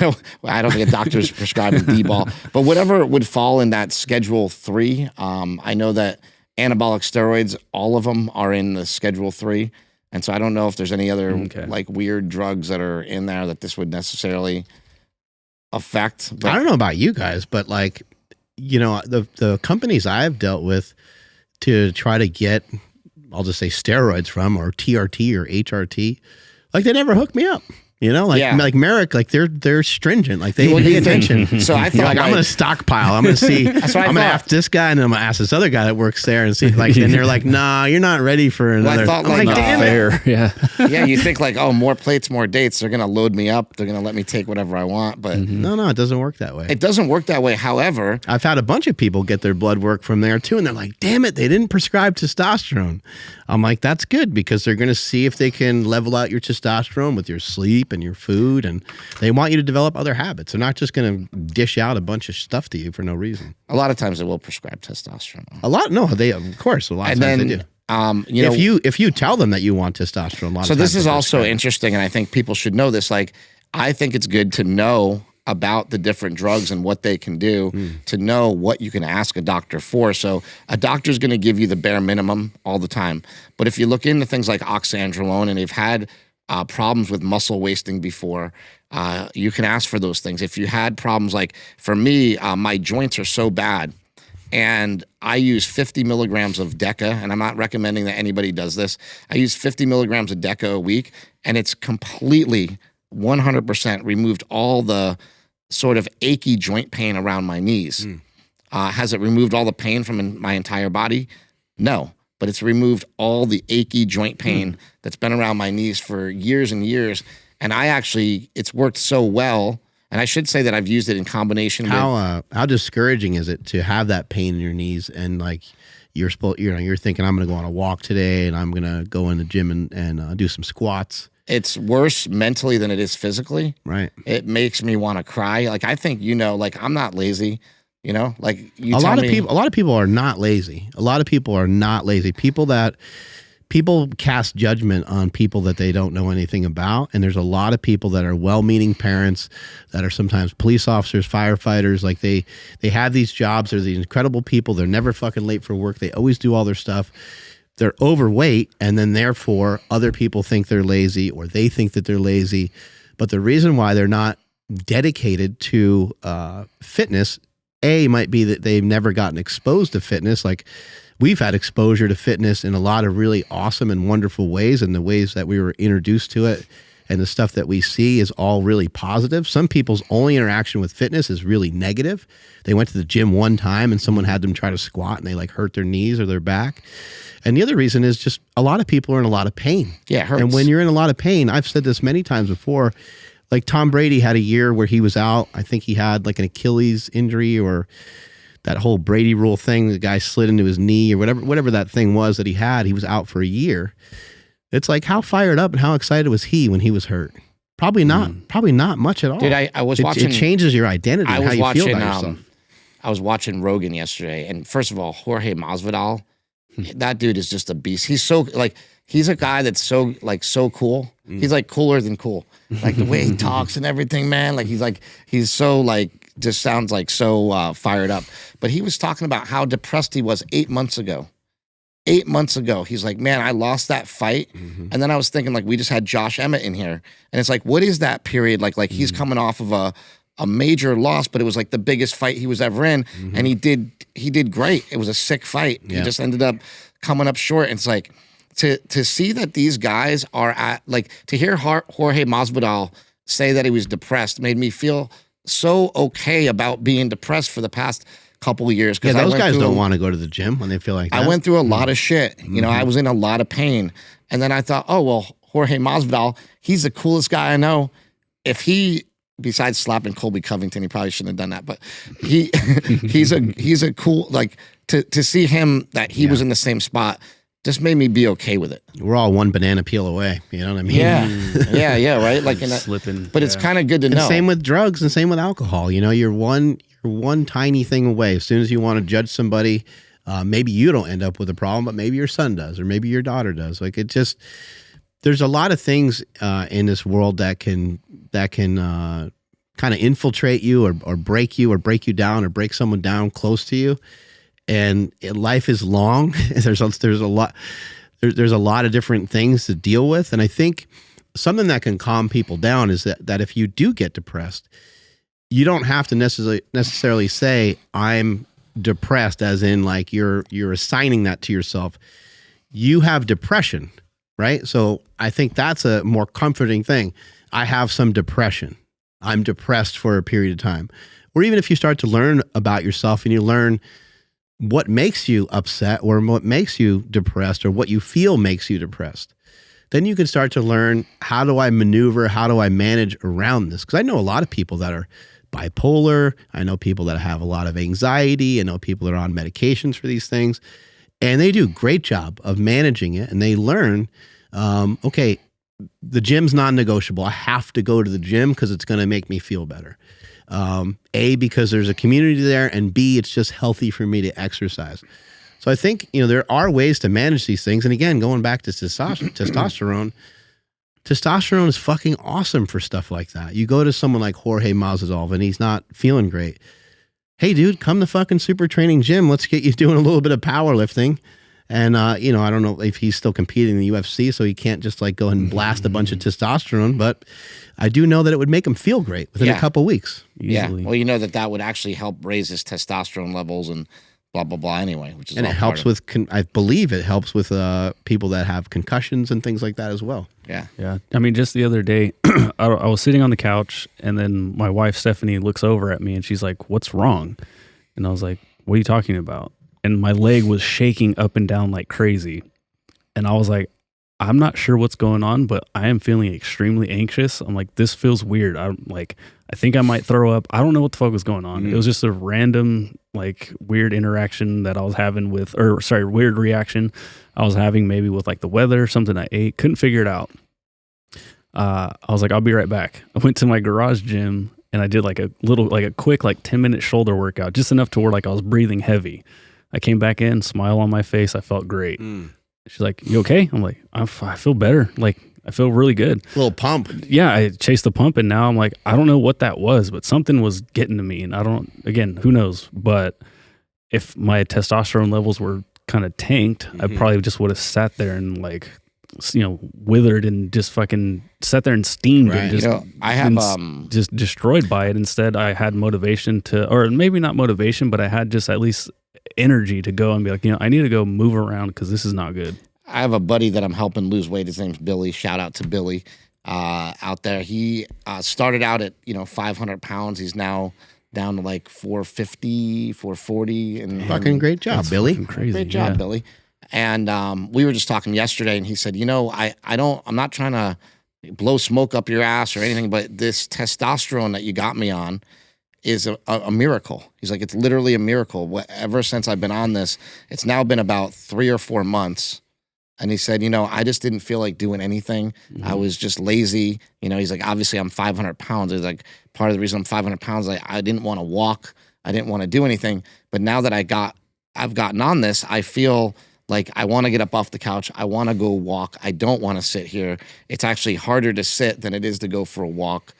Speaker 3: I don't think a doctor's prescribing D-ball, but whatever would fall in that Schedule 3. I know that anabolic steroids, all of them are in the Schedule 3. And so I don't know if there's any other like weird drugs that are in there that this would necessarily affect. But
Speaker 2: I don't know about you guys, but like, the companies I've dealt with to try to get, I'll just say steroids from, or TRT or HRT, like they never hooked me up. Like Merrick, like they're stringent, like they pay attention.
Speaker 3: So I thought,
Speaker 2: like, I'm going to stockpile. I'm going to see. I'm going to ask this guy, and then I'm going to ask this other guy that works there, and see. Like, and they're like, "Nah, you're not ready for another."
Speaker 3: Well, I thought,
Speaker 2: I'm like, damn
Speaker 1: fair. Yeah.
Speaker 3: Yeah, you think like, oh, more plates, more dates. They're going to load me up. They're going to let me take whatever I want. But
Speaker 2: no, it doesn't work that way.
Speaker 3: It doesn't work that way. However,
Speaker 2: I've had a bunch of people get their blood work from there too, and they're like, "Damn it, they didn't prescribe testosterone." I'm like, "That's good, because they're going to see if they can level out your testosterone with your sleep and your food." And they want you to develop other habits. They're not just going to dish out a bunch of stuff to you for no reason.
Speaker 3: A lot of times they will prescribe testosterone.
Speaker 2: They of course, a lot of times they do. If you tell them that you want testosterone, a lot of times
Speaker 3: this is also interesting, and I think people should know this. Like, I think it's good to know about the different drugs and what they can do, to know what you can ask a doctor for. So a doctor's going to give you the bare minimum all the time. But if you look into things like oxandrolone, and they've had problems with muscle wasting before, you can ask for those things. If you had problems, like for me, my joints are so bad, and I use 50 milligrams of Deca, and I'm not recommending that anybody does this. I use 50 milligrams of Deca a week, and it's completely 100% removed all the sort of achy joint pain around my knees. Has it removed all the pain from my entire body? No. But it's removed all the achy joint pain that's been around my knees for years and years. And it's worked so well. And I should say that I've used it in combination with...
Speaker 2: How discouraging is it to have that pain in your knees, and like you're thinking, I'm going to go on a walk today, and I'm going to go in the gym and do some squats.
Speaker 3: It's worse mentally than it is physically.
Speaker 2: Right.
Speaker 3: It makes me want to cry. Like, I think, like, I'm not lazy. Like,
Speaker 2: a lot of people are not lazy. A lot of people are not lazy. People that people cast judgment on people that they don't know anything about. And there's a lot of people that are well-meaning parents that are sometimes police officers, firefighters. Like they have these jobs. They're these incredible people. They're never fucking late for work. They always do all their stuff. They're overweight. And then therefore other people think they're lazy, or they think that they're lazy. But the reason why they're not dedicated to fitness, might be that they've never gotten exposed to fitness. Like, we've had exposure to fitness in a lot of really awesome and wonderful ways, and the ways that we were introduced to it and the stuff that we see is all really positive. Some people's only interaction with fitness is really negative. They went to the gym one time and someone had them try to squat and they like hurt their knees or their back. And the other reason is just a lot of people are in a lot of pain.
Speaker 3: Yeah, it hurts.
Speaker 2: And when you're in a lot of pain, I've said this many times before, like Tom Brady had a year where he was out. I think he had like an Achilles injury, or that whole Brady rule thing. The guy slid into his knee or whatever that thing was that he had. He was out for a year. It's like, how fired up and how excited was he when he was hurt? Probably not much at all.
Speaker 3: Dude, I was watching.
Speaker 2: It changes your identity and how you feel about yourself.
Speaker 3: I was watching Rogan yesterday, and first of all, Jorge Masvidal, that dude is just a beast. He's so like, he's a guy that's so cool. He's like cooler than cool. Like the way he talks and everything, man. Like he's so like, just sounds like so fired up. But he was talking about how depressed he was 8 months ago. 8 months ago, he's like, man, I lost that fight. And then I was thinking, like, we just had Josh Emmett in here. And it's like, what is that period? Like he's coming off of a major loss, but it was like the biggest fight he was ever in. And he did great. It was a sick fight. Yeah. He just ended up coming up short. And it's like, to see that these guys are at, like, to hear Jorge Masvidal say that he was depressed made me feel so okay about being depressed for the past couple of years.
Speaker 2: Yeah, those guys don't want to go to the gym when they feel like that.
Speaker 3: I went through a lot of shit. You know, I was in a lot of pain. And then I thought, oh, well, Jorge Masvidal, he's the coolest guy I know. If he, besides slapping Colby Covington, he probably shouldn't have done that. But he's a cool, like, to see him, that he was in the same spot, just made me be okay with it.
Speaker 2: We're all one banana peel away. You know what I mean?
Speaker 3: Yeah. yeah, right? Like,
Speaker 1: slipping.
Speaker 3: But it's kind of good to know.
Speaker 2: Same with drugs and same with alcohol. You know, you're one tiny thing away. As soon as you want to judge somebody, maybe you don't end up with a problem, but maybe your son does, or maybe your daughter does. Like, it just, there's a lot of things in this world that can kind of infiltrate you or break you down or break someone down close to you. And life is long. There's a lot of different things to deal with. And I think something that can calm people down is that if you do get depressed, you don't have to necessarily say I'm depressed, as in like you're assigning that to yourself. You have depression, right? So I think that's a more comforting thing. I have some depression. I'm depressed for a period of time. Or even if you start to learn about yourself and you learn what makes you upset or what makes you depressed or what you feel makes you depressed, then you can start to learn, how do I maneuver? How do I manage around this? Because I know a lot of people that are bipolar. I know people that have a lot of anxiety. I know people that are on medications for these things, and they do a great job of managing it. And they learn, okay, the gym's non-negotiable. I have to go to the gym because it's going to make me feel better. Because there's a community there, and B, it's just healthy for me to exercise. So I think, you know, there are ways to manage these things. And again, going back to testosterone is fucking awesome for stuff like that. You go to someone like Jorge Masvidal and he's not feeling great. Hey, dude, come to fucking Super Training Gym. Let's get you doing a little bit of powerlifting. And, you know, I don't know if he's still competing in the UFC, so he can't just like go ahead and blast a bunch of testosterone, but I do know that it would make him feel great within a couple of weeks.
Speaker 1: Easily.
Speaker 3: Yeah. Well, you know that would actually help raise his testosterone levels and blah, blah, blah anyway, which is,
Speaker 2: and it helps with, I believe it helps with people that have concussions and things like that as well.
Speaker 3: Yeah.
Speaker 1: Yeah. I mean, just the other day, I was sitting on the couch, and then my wife, Stephanie, looks over at me and she's like, "What's wrong?" And I was like, "What are you talking about?" And my leg was shaking up and down like crazy. And I was like, "I'm not sure what's going on, but I am feeling extremely anxious." I'm like, "This feels weird. I'm like, I think I might throw up." I don't know what the fuck was going on. It was just a random, like, weird interaction that I was having with, weird reaction I was having maybe with like the weather, something I ate. Couldn't figure it out. I was like, "I'll be right back." I went to my garage gym and I did like a quick, like 10-minute shoulder workout, just enough to where like I was breathing heavy. I came back in, smile on my face. I felt great. And She's like, you okay? I'm like, I feel better. Like, I feel really good.
Speaker 2: A little pump.
Speaker 1: Yeah, I chased the pump, and now I'm like, I don't know what that was, but something was getting to me. And again, who knows? But if my testosterone levels were kind of tanked, I probably just would have sat there and like, withered and just fucking sat there and steamed and just,
Speaker 3: I have
Speaker 1: just destroyed by it. Instead, I had motivation or maybe not motivation, but I had just at least energy to go and be like, I need to go move around because this is not good.
Speaker 3: I have a buddy that I'm helping lose weight. His name's Billy. Shout out to Billy out there. He started out at 500 pounds. He's now down to like 450, 440. And
Speaker 2: fucking great job, Billy.
Speaker 1: Crazy.
Speaker 3: Great job, Billy. And we were just talking yesterday, and he said, I'm not trying to blow smoke up your ass or anything, but this testosterone that you got me on is a miracle. He's like, it's literally a miracle. Ever since I've been on this, it's now been about 3 or 4 months. And he said, I just didn't feel like doing anything. I was just lazy. He's like, obviously I'm 500 pounds. He's like, part of the reason I'm 500 pounds, I didn't want to walk. I didn't want to do anything. But now that I've gotten on this, I feel like I want to get up off the couch. I want to go walk. I don't want to sit here. It's actually harder to sit than it is to go for a walk.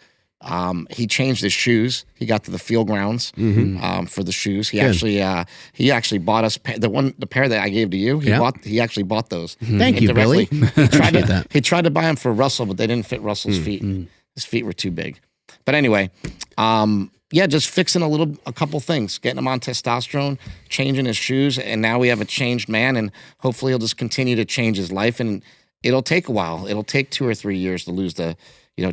Speaker 3: He changed his shoes. He got to the field grounds for the shoes. He actually bought us the pair that I gave to you. He actually bought those.
Speaker 2: Thank you, Billy.
Speaker 3: He tried to buy them for Russell, but they didn't fit Russell's feet. His feet were too big. But anyway, just fixing a couple things, getting him on testosterone, changing his shoes, and now we have a changed man, and hopefully he'll just continue to change his life. And it'll take a while. It'll take 2 or 3 years to lose the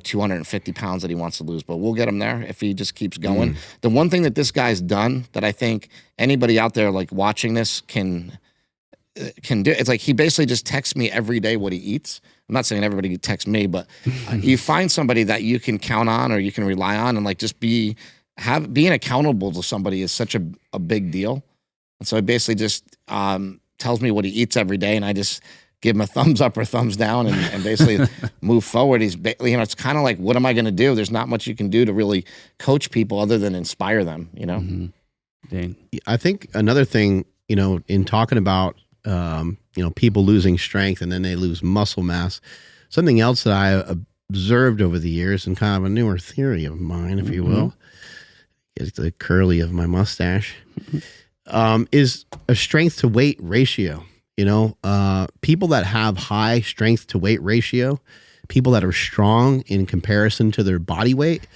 Speaker 3: 250 pounds that he wants to lose, but we'll get him there if he just keeps going. The one thing that this guy's done that I think anybody out there like watching this can do, it's like he basically just texts me every day what he eats. I'm not saying everybody texts me, but you find somebody that you can count on or you can rely on, and like just being accountable to somebody is such a big deal. And so he basically just tells me what he eats every day, and I just give him a thumbs up or thumbs down and basically move forward. It's kind of like, what am I going to do? There's not much you can do to really coach people other than inspire them,
Speaker 1: Dang.
Speaker 2: I think another thing, in talking about, people losing strength and then they lose muscle mass, something else that I observed over the years and kind of a newer theory of mine, if you will, is the curly of my mustache, is a strength to weight ratio. People that have high strength to weight ratio, people that are strong in comparison to their body weight,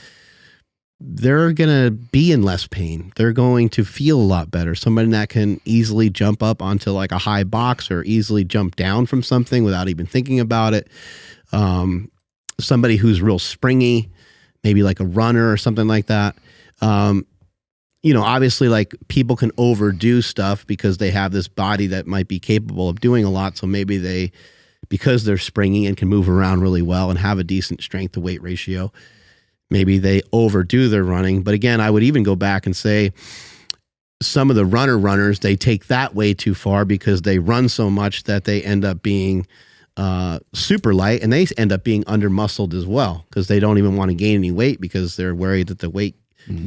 Speaker 2: they're going to be in less pain. They're going to feel a lot better. Somebody that can easily jump up onto like a high box or easily jump down from something without even thinking about it. Somebody who's real springy, maybe like a runner or something like that. Obviously like people can overdo stuff because they have this body that might be capable of doing a lot. So maybe because they're springy and can move around really well and have a decent strength to weight ratio, maybe they overdo their running. But again, I would even go back and say some of the runners, they take that way too far because they run so much that they end up being super light, and they end up being under muscled as well because they don't even want to gain any weight because they're worried that the weight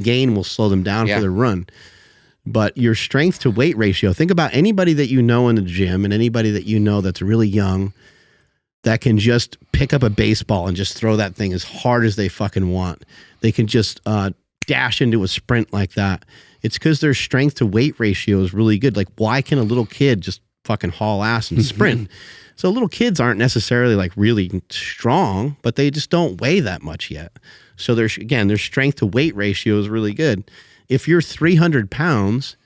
Speaker 2: gain will slow them down for their run. But your strength to weight ratio, think about anybody that in the gym and anybody that that's really young that can just pick up a baseball and just throw that thing as hard as they fucking want. They can just dash into a sprint like that. It's because their strength to weight ratio is really good. Like, why can a little kid just fucking haul ass and sprint? So little kids aren't necessarily like really strong, but they just don't weigh that much yet. So their strength to weight ratio is really good. If you're 300 pounds,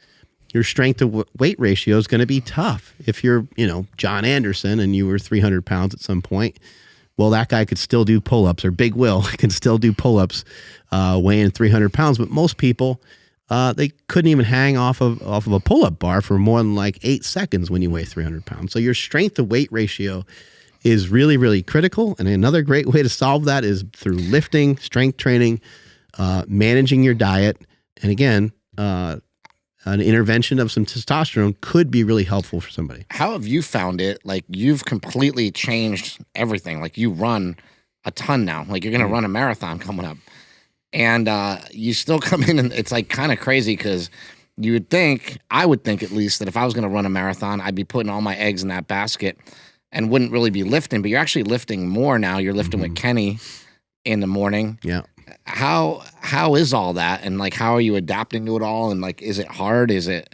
Speaker 2: your strength to weight ratio is going to be tough. If you're, John Anderson and you were 300 pounds at some point, well, that guy could still do pull-ups, or Big Will can still do pull-ups weighing 300 pounds. But most people, they couldn't even hang off of a pull-up bar for more than like 8 seconds when you weigh 300 pounds. So your strength to weight ratio is really, really critical. And another great way to solve that is through lifting, strength training, managing your diet. And again, an intervention of some testosterone could be really helpful for somebody.
Speaker 3: How have you found it? Like, you've completely changed everything. Like, you run a ton now. Like, you're going to run a marathon coming up. And you still come in, and it's like kind of crazy because you would think, I would think at least, that if I was going to run a marathon, I'd be putting all my eggs in that basket and wouldn't really be lifting, but you're actually lifting more now. You're lifting with Kenny in the morning.
Speaker 2: Yeah.
Speaker 3: How is all that? And like, how are you adapting to it all? And like, is it hard? It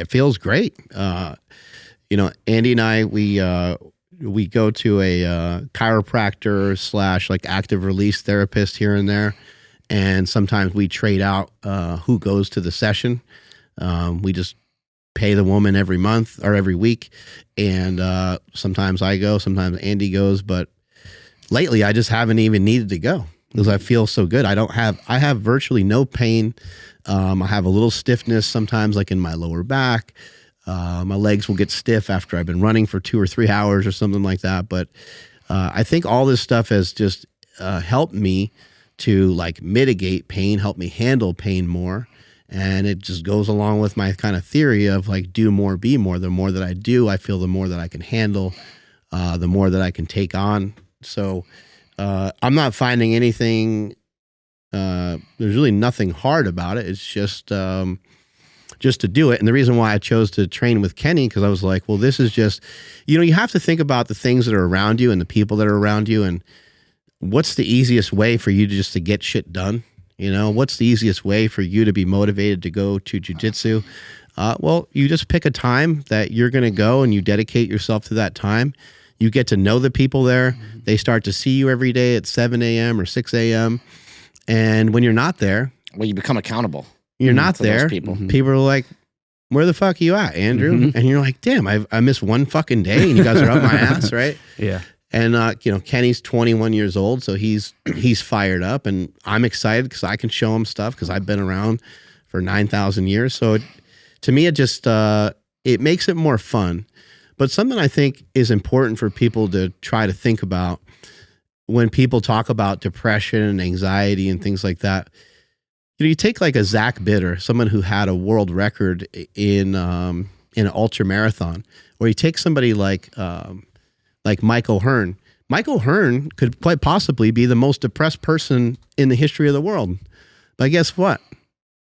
Speaker 2: feels great. You know, Andy and I, we go to a chiropractor / like active release therapist here and there. And sometimes we trade out who goes to the session. We just pay the woman every month or every week. And sometimes I go, sometimes Andy goes. But lately, I just haven't even needed to go because I feel so good. I have virtually no pain. I have a little stiffness sometimes, like in my lower back. My legs will get stiff after I've been running for 2 or 3 hours or something like that. But I think all this stuff has just helped me to like mitigate pain, help me handle pain more. And it just goes along with my kind of theory of like do more, be more. The more that I do, I feel the more that I can handle, the more that I can take on. So I'm not finding anything, there's really nothing hard about it. It's just to do it. And the reason why I chose to train with Kenny, because I was like, well, this is just, you know, you have to think about the things that are around you and the people that are around you and what's the easiest way for you to get shit done? You know, what's the easiest way for you to be motivated to go to jiu-jitsu? Well, you just pick a time that you're going to go and you dedicate yourself to that time. You get to know the people there. They start to see you every day at 7 a.m. or 6 a.m. And when you're not there,
Speaker 3: well, you become accountable.
Speaker 2: You're not there.
Speaker 3: People.
Speaker 2: People are like, where the fuck are you at, Andrew? And you're like, damn, I missed one fucking day and you guys are up my ass, right?
Speaker 1: Yeah.
Speaker 2: And, you know, Kenny's 21 years old, so he's fired up, and I'm excited because I can show him stuff because I've been around for 9,000 years. So to me, it just, it makes it more fun. But something I think is important for people to try to think about when people talk about depression and anxiety and things like that. You know, you take like a Zach Bitter, someone who had a world record in an ultra marathon, or you take somebody like Mike O'Hearn. Mike O'Hearn could quite possibly be the most depressed person in the history of the world. But guess what?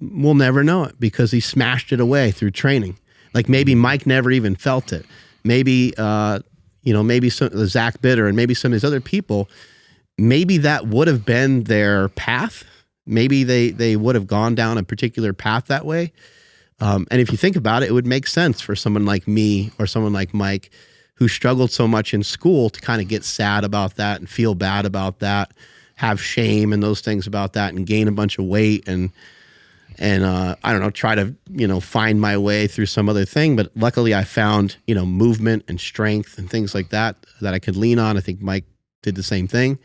Speaker 2: We'll never know it because he smashed it away through training. Like maybe Mike never even felt it. Maybe, you know, maybe Zach Bitter and maybe some of these other people, maybe that would have been their path. Maybe they would have gone down a particular path that way. And if you think about it, it would make sense for someone like me or someone like Mike who struggled so much in school to kind of get sad about that and feel bad about that, have shame and those things about that and gain a bunch of weight and I don't know, try to, you know, find my way through some other thing. But luckily I found, you know, movement and strength and things like that I could lean on. I think Mike did the same thing.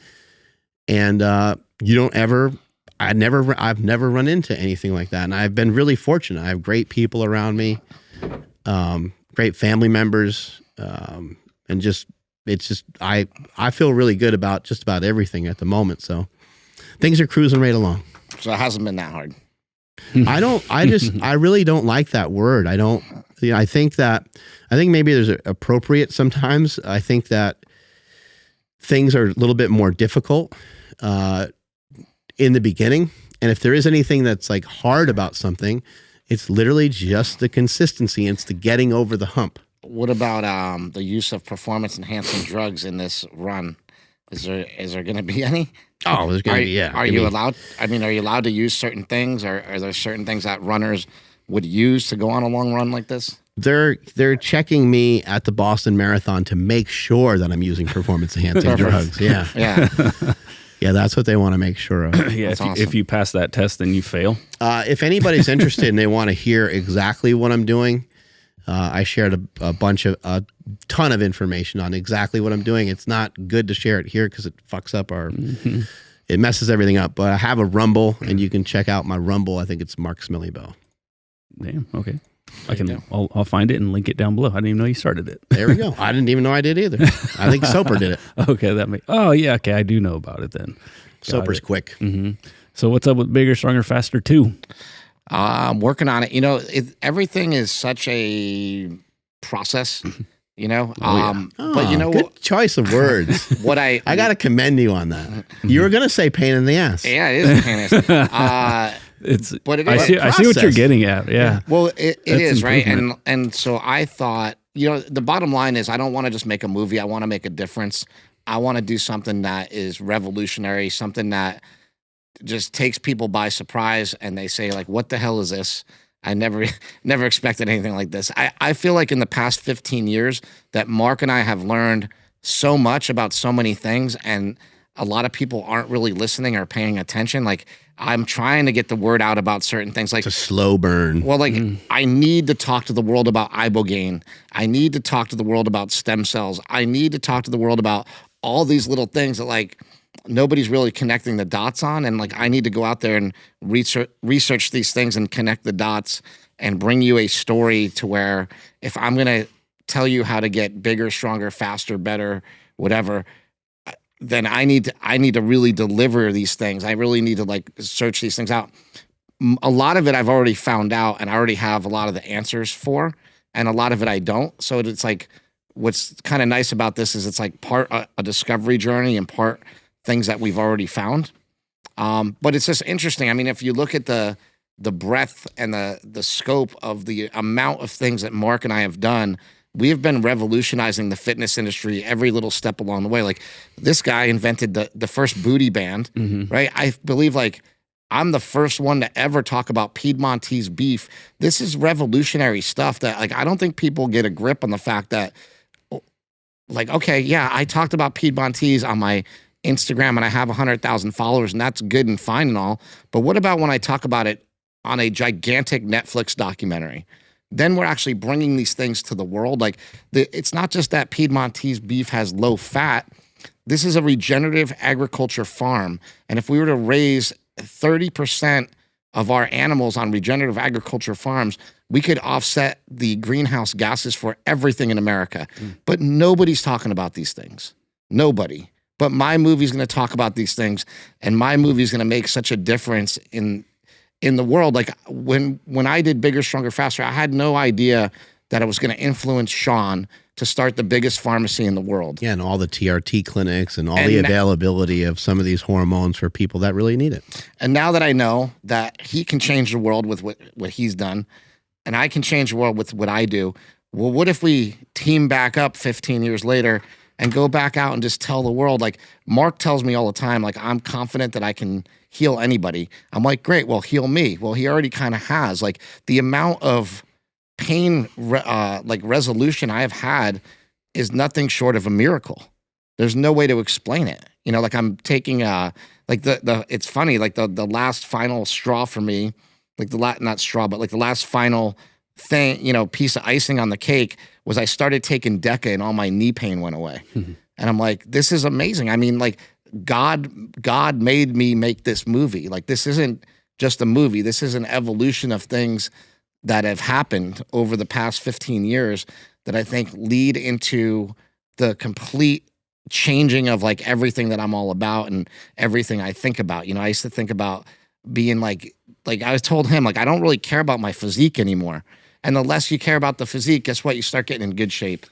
Speaker 2: And I've never run into anything like that. And I've been really fortunate. I have great people around me, great family members. And just, it's just, I feel really good about just about everything at the moment. So things are cruising right along.
Speaker 3: So it hasn't been that hard.
Speaker 2: I really don't like that word. I think maybe there's appropriate sometimes. I think that things are a little bit more difficult, in the beginning. And if there is anything that's like hard about something, it's literally just the consistency. It's the getting over the hump.
Speaker 3: What about the use of performance-enhancing drugs in this run? Is there going to be any?
Speaker 2: Oh, there's going to be, yeah.
Speaker 3: Are you allowed? I mean, are you allowed to use certain things? Or are there certain things that runners would use to go on a long run like this?
Speaker 2: They're checking me at the Boston Marathon to make sure that I'm using performance-enhancing drugs. Yeah.
Speaker 3: Yeah.
Speaker 2: Yeah, that's what they want to make sure of.
Speaker 1: Yeah, if you pass that test, then you fail.
Speaker 2: If anybody's interested and they want to hear exactly what I'm doing, I shared a ton of information on exactly what I'm doing. It's not good to share it here because it fucks up it messes everything up. But I have a Rumble, and you can check out my Rumble. I think it's Mark Smillybell.
Speaker 1: Damn. Okay. I'll find it and link it down below. I didn't even know you started it.
Speaker 2: There we go. I didn't even know I did either. I think Soper did it.
Speaker 1: Okay, oh yeah, okay, I do know about it then.
Speaker 2: Soper's quick.
Speaker 1: Mm-hmm. So what's up with Bigger, Stronger, Faster 2?
Speaker 3: I'm working on it. You know, everything is such a process. You know, but you know,
Speaker 2: good choice of words.
Speaker 3: What I
Speaker 2: got to commend you on that. You were gonna say pain in the ass.
Speaker 3: Yeah, it is a pain in the ass.
Speaker 1: It's.
Speaker 3: But it
Speaker 1: I
Speaker 3: is
Speaker 1: see. I see what you're
Speaker 2: process.
Speaker 1: getting at. Yeah.
Speaker 3: Well, it is, right?
Speaker 1: improvement.
Speaker 3: And so I thought, the bottom line is I don't want to just make a movie. I want to make a difference. I want to do something that is revolutionary, something that just takes people by surprise, and they say, like, what the hell is this? I never expected anything like this. I feel like in the past 15 years that Mark and I have learned so much about so many things, and a lot of people aren't really listening or paying attention. Like, I'm trying to get the word out about certain things. Like,
Speaker 2: It's a slow burn.
Speaker 3: well, like, I need to talk to the world about ibogaine. I need to talk to the world about stem cells. I need to talk to the world about all these little things that, like, nobody's really connecting the dots on. And, like, I need to go out there and research these things and connect the dots and bring you a story to where if I'm going to tell you how to get bigger, stronger, faster, better, whatever, then I need to really deliver these things. I really need to, like, search these things out. A lot of it I've already found out, and I already have a lot of the answers for, and a lot of it I don't. So it's like, what's kind of nice about this is it's like part a discovery journey and part things that we've already found. But it's just interesting. I mean, if you look at the breadth and the scope of the amount of things that Mark and I have done, we have been revolutionizing the fitness industry every little step along the way. Like, this guy invented the first booty band, right? I believe, like, I'm the first one to ever talk about Piedmontese beef. This is revolutionary stuff that, like, I don't think people get a grip on the fact that, like, okay, yeah, I talked about Piedmontese on my Instagram and I have 100,000 followers, and that's good and fine and all. But what about when I talk about it on a gigantic Netflix documentary? Then we're actually bringing these things to the world. Like, it's not just that Piedmontese beef has low fat. This is a regenerative agriculture farm. And if we were to raise 30% of our animals on regenerative agriculture farms, we could offset the greenhouse gases for everything in America. But nobody's talking about these things. Nobody. But my movie's going to talk about these things, and my movie's going to make such a difference in the world. Like, when I did Bigger, Stronger, Faster, I had no idea that it was going to influence Sean to start the biggest pharmacy in the world.
Speaker 2: Yeah, and all the TRT clinics and all the availability of some of these hormones for people that really need it.
Speaker 3: And now that I know that he can change the world with what he's done, and I can change the world with what I do, well, what if we team back up 15 years later and go back out and just tell the world? Like, Mark tells me all the time, like, I'm confident that I can heal anybody. I'm like, great, well, heal me. Well, he already kind of has. Like, the amount of pain, like, resolution I have had is nothing short of a miracle. There's no way to explain it. Like, I'm taking, like, it's funny, like, the last final straw for me, like, not straw, but like the last final thing, piece of icing on the cake was I started taking Deca and all my knee pain went away. And I'm like, this is amazing. I mean, like, God made me make this movie. Like, this isn't just a movie. This is an evolution of things that have happened over the past 15 years that I think lead into the complete changing of, like, everything that I'm all about and everything I think about. I used to think about being like I was told him, like, I don't really care about my physique anymore. And the less you care about the physique, guess what? You start getting in good shape.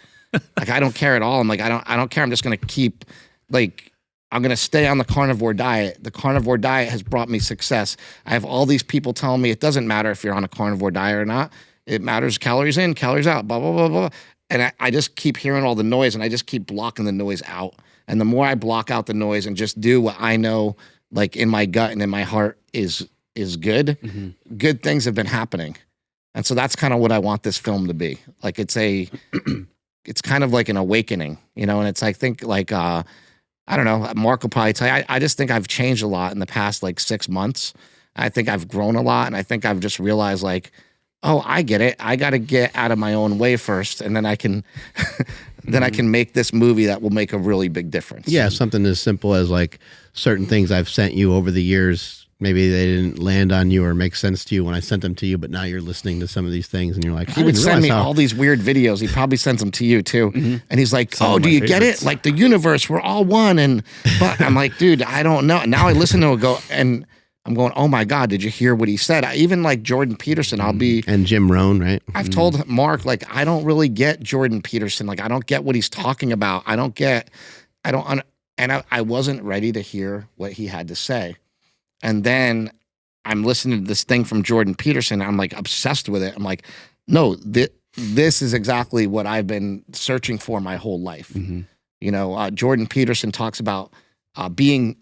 Speaker 3: Like, I don't care at all. I'm like, I don't care. I'm just going to keep, like, I'm going to stay on the carnivore diet. The carnivore diet has brought me success. I have all these people telling me it doesn't matter if you're on a carnivore diet or not. It matters calories in, calories out, blah, blah, blah, blah. And I just keep hearing all the noise, and I just keep blocking the noise out. And the more I block out the noise and just do what I know, like, in my gut and in my heart is good, good things have been happening. And so that's kind of what I want this film to be. Like, it's kind of like an awakening, and it's, I think, like, I don't know, Mark will probably tell you, I just think I've changed a lot in the past, like, 6 months. I think I've grown a lot, and I think I've just realized, like, oh, I get it. I got to get out of my own way first, and then I can then I can make this movie that will make a really big difference.
Speaker 2: Yeah, something as simple as, like, certain things I've sent you over the years, maybe they didn't land on you or make sense to you when I sent them to you, but now you're listening to some of these things and you're like,
Speaker 3: he would send me all these weird videos. He probably sends them to you too. And he's like, oh, do you get it? Like, the universe, we're all one. But I'm like, dude, I don't know. Now I listen to it and I'm going, oh my God, did you hear what he said? Even like Jordan Peterson, and
Speaker 2: Jim Rohn, right?
Speaker 3: I've told Mark, like, I don't really get Jordan Peterson. Like, I don't get what he's talking about. And I wasn't ready to hear what he had to say. And then I'm listening to this thing from Jordan Peterson. I'm like obsessed with it. I'm like, no, this is exactly what I've been searching for my whole life.
Speaker 1: Mm-hmm.
Speaker 3: You know, Jordan Peterson talks about being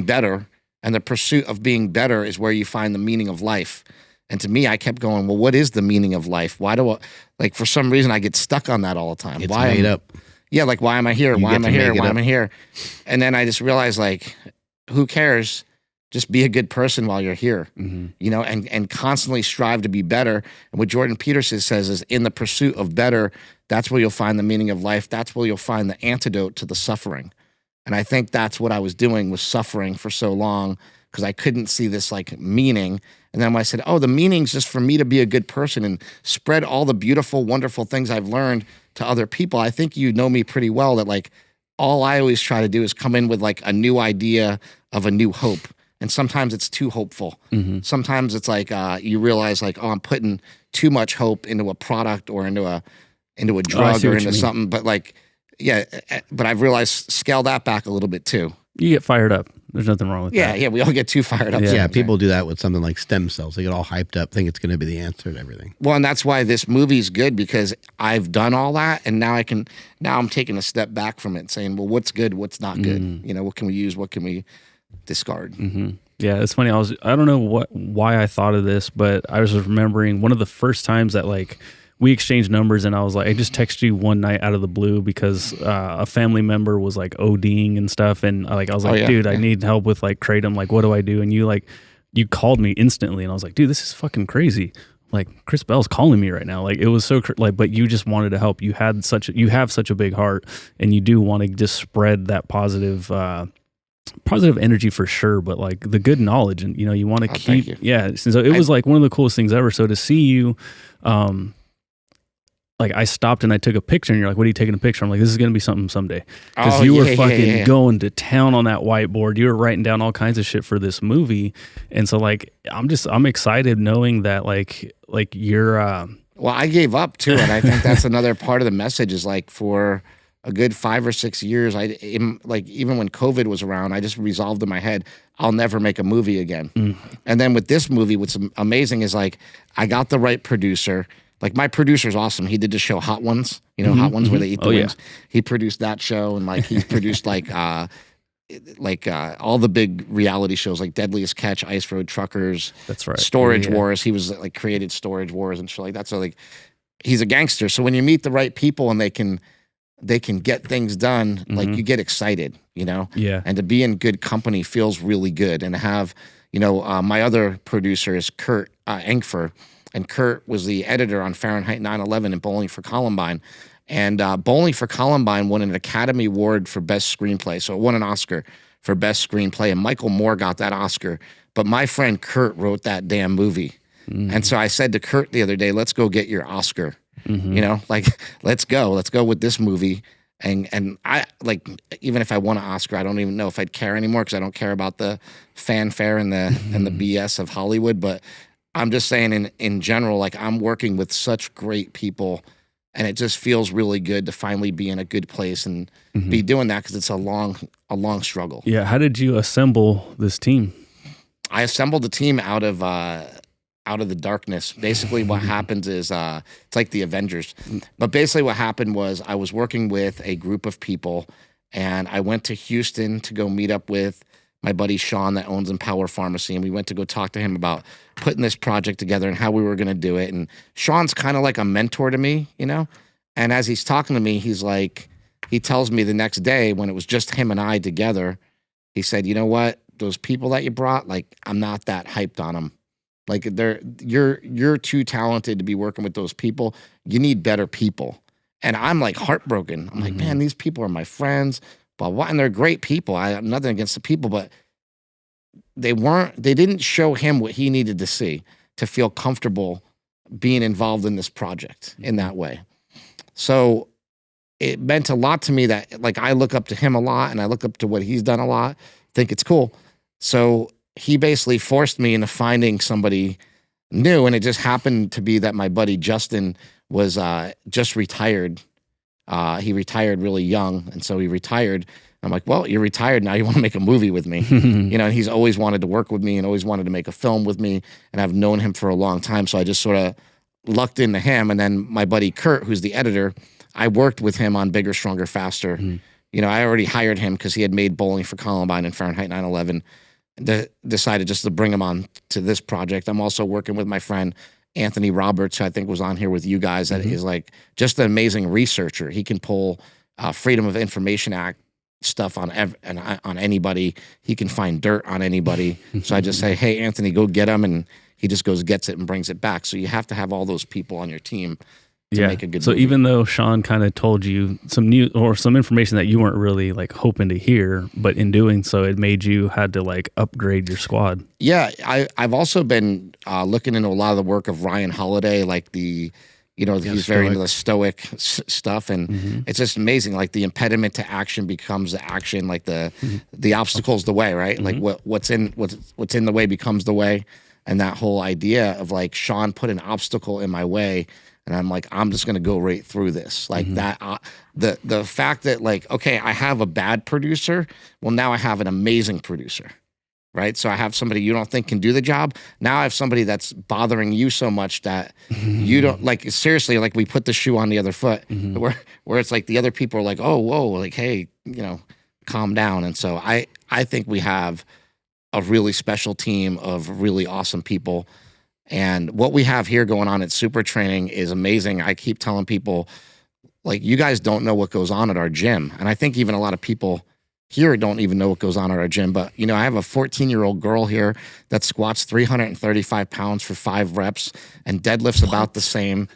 Speaker 3: better, and the pursuit of being better is where you find the meaning of life. And to me, I kept going, well, what is the meaning of life? Why do I, like, for some reason I get stuck on that all the time.
Speaker 2: It's made up.
Speaker 3: Yeah, like, why am I here? Why am I here? Why am I here? And then I just realized, like, who cares? Just be a good person while you're here, you know, and constantly strive to be better. And what Jordan Peterson says is, in the pursuit of better, that's where you'll find the meaning of life. That's where you'll find the antidote to the suffering. And I think that's what I was doing, was suffering for so long, because I couldn't see this like meaning. And then when I said, oh, the meaning's just for me to be a good person and spread all the beautiful, wonderful things I've learned to other people. I think you know me pretty well, that like all I always try to do is come in with like a new idea of a new hope. And sometimes it's too hopeful. Sometimes it's like you realize like, oh, I'm putting too much hope into a product or into a drug or into something. But like, yeah, but I've realized scale that back a little bit too.
Speaker 1: You get fired up. There's nothing wrong with that.
Speaker 3: Yeah, we all get too fired up.
Speaker 2: Yeah, people do that with something like stem cells. They get all hyped up, think it's going to be the answer to everything.
Speaker 3: Well, and that's why this movie's good, because I've done all that, and now I'm taking a step back from it and saying, well, what's good, what's not good? You know, what can we use, what can we discard?
Speaker 1: Yeah, it's funny. I don't know why I thought of this, but I was remembering one of the first times that like we exchanged numbers, and I was like, I just texted you one night out of the blue because a family member was like ODing and stuff, and I was like, dude, I need help with like Kratom. Like, what do I do? And you called me instantly, and I was like, dude, this is fucking crazy. Like, Chris Bell's calling me right now. Like, it was so but you just wanted to help. You have such a big heart, and you do want to just spread that positive energy for sure, but like the good knowledge, and you want to keep. Yeah, so it was like one of the coolest things ever. So to see you, like I stopped and I took a picture, and you're like, what are you taking a picture? I'm like, this is going to be something someday. Because you were fucking going to town on that whiteboard. You were writing down all kinds of shit for this movie. And so like, I'm excited knowing that like you're,
Speaker 3: well, I gave up too. And I think that's another part of the message is like, for a good 5 or 6 years, even when COVID was around, I just resolved in my head, I'll never make a movie again. And then with this movie, what's amazing is like, I got the right producer. Like, my producer's awesome. He did the show Hot Ones, Hot Ones where they eat the wings. He produced that show, and like he's produced all the big reality shows like Deadliest Catch, Ice Road Truckers.
Speaker 1: That's right.
Speaker 3: Storage Wars. He was like created Storage Wars and shit like that. So like, he's a gangster. So when you meet the right people and they can get things done, like you get excited,
Speaker 1: Yeah.
Speaker 3: And to be in good company feels really good. And to have, my other producer is Kurt Engfer. And Kurt was the editor on Fahrenheit 9/11 and Bowling for Columbine. And Bowling for Columbine won an Academy Award for Best Screenplay. So it won an Oscar for Best Screenplay. And Michael Moore got that Oscar. But my friend Kurt wrote that damn movie. And so I said to Kurt the other day, let's go get your Oscar. Let's go with this movie. And I, like, even if I won an Oscar, I don't even know if I'd care anymore, because I don't care about the fanfare and the BS of Hollywood. But I'm just saying in general, like, I'm working with such great people, and it just feels really good to finally be in a good place and be doing that, because it's a long struggle.
Speaker 1: Yeah. How did you assemble this team?
Speaker 3: I assembled the team out of the darkness. Basically what happens is it's like the Avengers. But basically what happened was I was working with a group of people, and I went to Houston to go meet up with my buddy Sean that owns Empower Pharmacy, and we went to go talk to him about putting this project together and how we were going to do it. And Sean's kind of like a mentor to me, And as he's talking to me, he's like, he tells me the next day, when it was just him and I together, he said, you know what? Those people that you brought, like, I'm not that hyped on them. Like, you're too talented to be working with those people. You need better people. And I'm like heartbroken. I'm like, man, these people are my friends, blah, blah, and they're great people. I have nothing against the people, but they didn't show him what he needed to see to feel comfortable being involved in this project in that way. So it meant a lot to me that, like, I look up to him a lot, and I look up to what he's done a lot, think it's cool. So he basically forced me into finding somebody new, and it just happened to be that my buddy Justin was just retired. He retired really young, and so he retired I'm like, well, you're retired now. You want to make a movie with me, you know? And he's always wanted to work with me and always wanted to make a film with me. And I've known him for a long time. So I just sort of lucked into him. And then my buddy Kurt, who's the editor, I worked with him on Bigger, Stronger, Faster. You know, I already hired him because he had made Bowling for Columbine and Fahrenheit 9/11. Decided just to bring him on to this project. I'm also working with my friend Anthony Roberts, who I think was on here with you guys, that is like just an amazing researcher. He can pull Freedom of Information Act stuff on anybody. He can find dirt on anybody. So I just say, hey, Anthony, go get him. And he just goes, gets it and brings it back. So you have to have all those people on your team to make a good movie.
Speaker 1: Even though Sean kind of told you some new or some information that you weren't really like hoping to hear, but in doing so, it made you had to like upgrade your squad.
Speaker 3: Yeah. I've also been looking into a lot of the work of Ryan Holiday, like he's very into the stoic stuff. And it's just amazing. Like the impediment to action becomes the action, like the obstacle's the way, right? Like what's in the way becomes the way. And that whole idea of like Sean put an obstacle in my way, and I'm like, I'm just going to go right through this. Like that, the fact that like, okay, I have a bad producer. Well, now I have an amazing producer, right? So I have somebody you don't think can do the job. Now I have somebody that's bothering you so much that you don't like, seriously, like we put the shoe on the other foot where it's like the other people are like, oh, whoa, like, hey, calm down. And so I think we have a really special team of really awesome people. And what we have here going on at Super Training is amazing. I keep telling people, like, you guys don't know what goes on at our gym. And I think even a lot of people here don't even know what goes on at our gym. But, I have a 14-year-old girl here that squats 335 pounds for 5 reps and deadlifts about the same.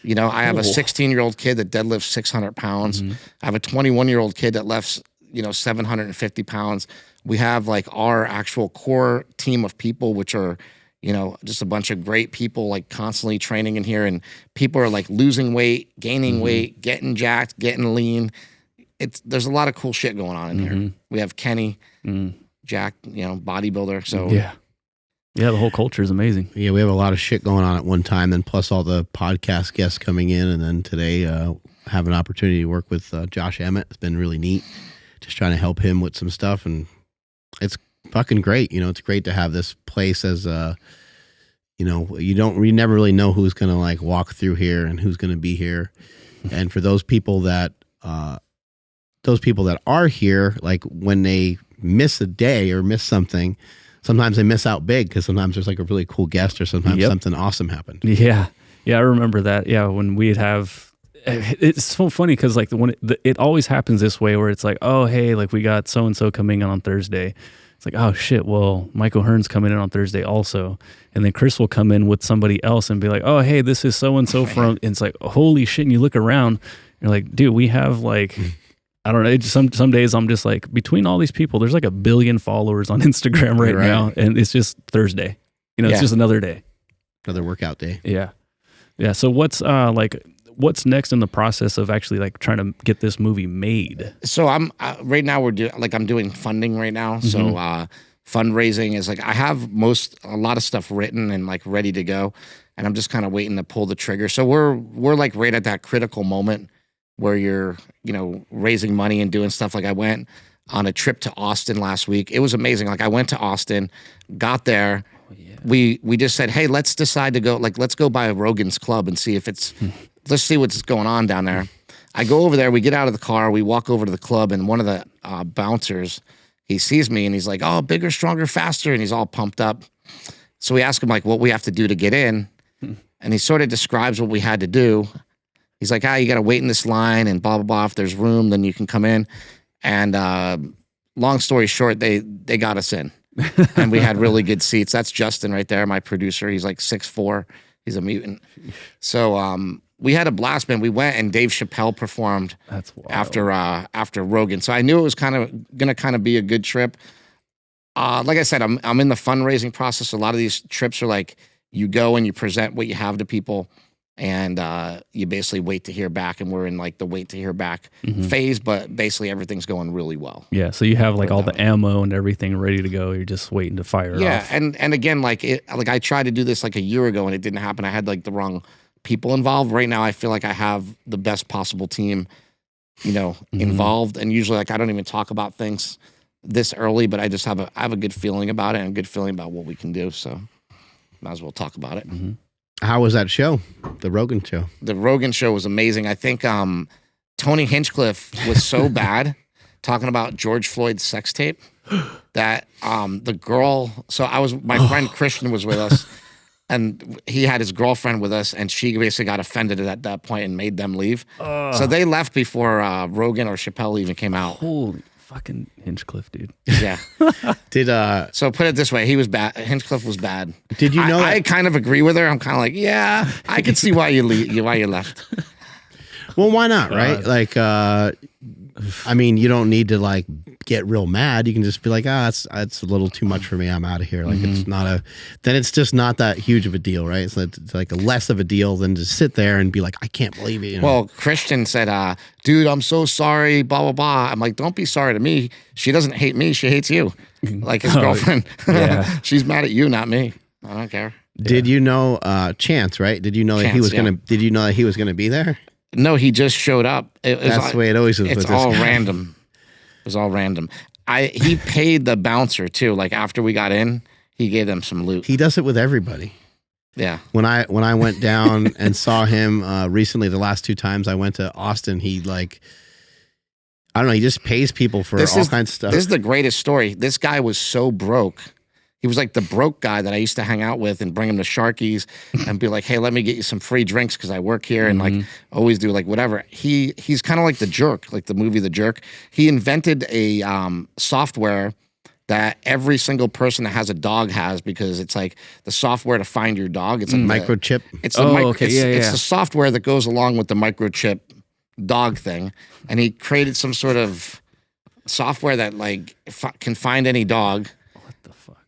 Speaker 3: I have a 16-year-old kid that deadlifts 600 pounds. I have a 21-year-old kid that lifts, 750 pounds. We have like our actual core team of people, which are, just a bunch of great people like constantly training in here, and people are like losing weight, gaining weight, getting jacked, getting lean. There's a lot of cool shit going on in here. We have Kenny, Jack, bodybuilder. So
Speaker 1: yeah, the whole culture is amazing.
Speaker 2: Yeah, we have a lot of shit going on at one time, then plus all the podcast guests coming in, and then today have an opportunity to work with Josh Emmett. It's been really neat, just trying to help him with some stuff, and it's fucking great. It's great to have this place as you never really know who's going to like walk through here and who's going to be here. And for those people that are here, like when they miss a day or miss something, sometimes they miss out big because sometimes there's like a really cool guest or sometimes something awesome happened.
Speaker 1: Yeah. I remember that. Yeah. When we'd have, it's so funny because like it always happens this way where it's like, oh, hey, like we got so-and-so coming in on Thursday. It's like, oh shit, well, Michael Hearn's coming in on Thursday also. And then Chris will come in with somebody else and be like, oh, hey, this is so-and-so from, and it's like, holy shit. And you look around, you're like, dude, we have like, I don't know. Some days I'm just like, between all these people, there's like 1 billion followers on Instagram right now. And it's just Thursday. It's just another day.
Speaker 2: Another workout day.
Speaker 1: Yeah. Yeah. So what's next in the process of actually like trying to get this movie made?
Speaker 3: So I'm right now I'm doing funding right now. So fundraising is like I have a lot of stuff written and like ready to go, and I'm just kind of waiting to pull the trigger. So we're like right at that critical moment where you're raising money and doing stuff. Like I went on a trip to Austin last week. It was amazing. Like I went to Austin, got there. We just said, hey, let's decide to go. Like let's go by Rogan's Club and see if it's. Let's see what's going on down there. I go over there. We get out of the car. We walk over to the club, and one of the bouncers, he sees me, and he's like, oh, bigger, stronger, faster, and he's all pumped up. So we ask him, like, what we have to do to get in, and he sort of describes what we had to do. He's like, you got to wait in this line, and blah, blah, blah. If there's room, then you can come in. And long story short, they got us in, and we had really good seats. That's Justin right there, my producer. He's like 6'4". He's a mutant. So we had a blast, man. We went and Dave Chappelle performed after Rogan. So I knew it was going to be a good trip. Like I said, I'm in the fundraising process. A lot of these trips are like you go and you present what you have to people, and you basically wait to hear back. And we're in like the wait to hear back phase, but basically everything's going really well.
Speaker 1: Yeah. So you have like all the ammo and everything ready to go. You're just waiting to fire off.
Speaker 3: Yeah. And again, like I tried to do this like a year ago and it didn't happen. I had like the wrong people involved. Right now, I feel like I have the best possible team involved. And usually, like, I don't even talk about things this early, but I just have a good feeling about it and a good feeling about what we can do. So might as well talk about it.
Speaker 2: How was that show? The Rogan show?
Speaker 3: The Rogan show was amazing. I think Tony Hinchcliffe was so bad talking about George Floyd's sex tape that the girl, my friend Christian was with us, and he had his girlfriend with us, and she basically got offended at that point and made them leave. So they left before Rogan or Chappelle even came out.
Speaker 1: Holy fucking Hinchcliffe, dude.
Speaker 3: Yeah.
Speaker 2: So
Speaker 3: put it this way, he was bad. Hinchcliffe was bad.
Speaker 2: Did you know
Speaker 3: I kind of agree with her. I'm kind of like, yeah, I could see why you left.
Speaker 2: Well, why not, right? Like, I mean, you don't need to like get real mad. You can just be like, it's a little too much for me. I'm out of here. Like, it's just not that huge of a deal, right? So it's like a less of a deal than to sit there and be like, I can't believe it.
Speaker 3: Well, Christian said, dude, I'm so sorry, blah, blah, blah. I'm like, don't be sorry to me. She doesn't hate me. She hates you. Like his girlfriend. Yeah. She's mad at you, not me. I don't care.
Speaker 2: Did you know Chance, right? Did you know that he was did you know that he was gonna be there?
Speaker 3: No, he just showed up.
Speaker 2: That's the way it always is.
Speaker 3: It's all random. It was all random. He paid the bouncer too. Like after we got in, he gave them some loot.
Speaker 2: He does it with everybody.
Speaker 3: Yeah.
Speaker 2: When I went down and saw him recently, the last 2 times I went to Austin, he like, I don't know, he just pays people for all kinds of stuff.
Speaker 3: This is the greatest story. This guy was so broke. He was like the broke guy that I used to hang out with and bring him to Sharky's and be like, hey, let me get you some free drinks because I work here and like always do like whatever. He's kind of like The Jerk, like the movie The Jerk. He invented a software that every single person that has a dog has because it's like the software to find your dog. It's a
Speaker 2: microchip.
Speaker 3: It's the software that goes along with the microchip dog thing. And he created some sort of software that like can find any dog.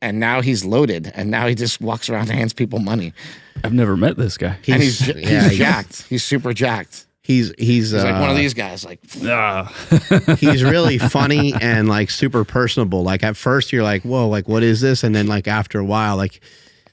Speaker 3: And now he's loaded, and now he just walks around and hands people money.
Speaker 1: I've never met this guy.
Speaker 3: He's jacked. He's super jacked.
Speaker 2: He's
Speaker 3: like one of these guys. Like,
Speaker 2: he's really funny and like super personable. Like at first you're like, whoa, like what is this? And then like after a while, like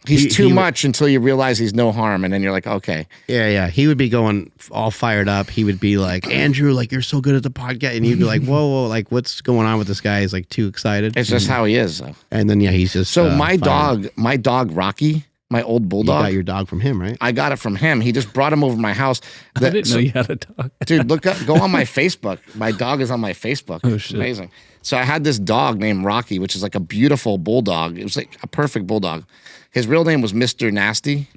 Speaker 3: he's too much until you realize he's no harm, and then you're like, okay.
Speaker 2: Yeah. He would be going all fired up. He would be like, Andrew, like you're so good at the podcast, and you'd be like, whoa, like what's going on with this guy? He's like too excited.
Speaker 3: It's just how he is. Though.
Speaker 2: And then he's just
Speaker 3: so my dog Rocky, my old bulldog.
Speaker 2: You got your dog from him, right?
Speaker 3: I got it from him. He just brought him over my house.
Speaker 1: I didn't know you had a dog.
Speaker 3: Dude, go on my Facebook. My dog is on my Facebook.
Speaker 1: Oh,
Speaker 3: it's amazing. So I had this dog named Rocky, which is like a beautiful bulldog. It was like a perfect bulldog. His real name was Mr. Nasty,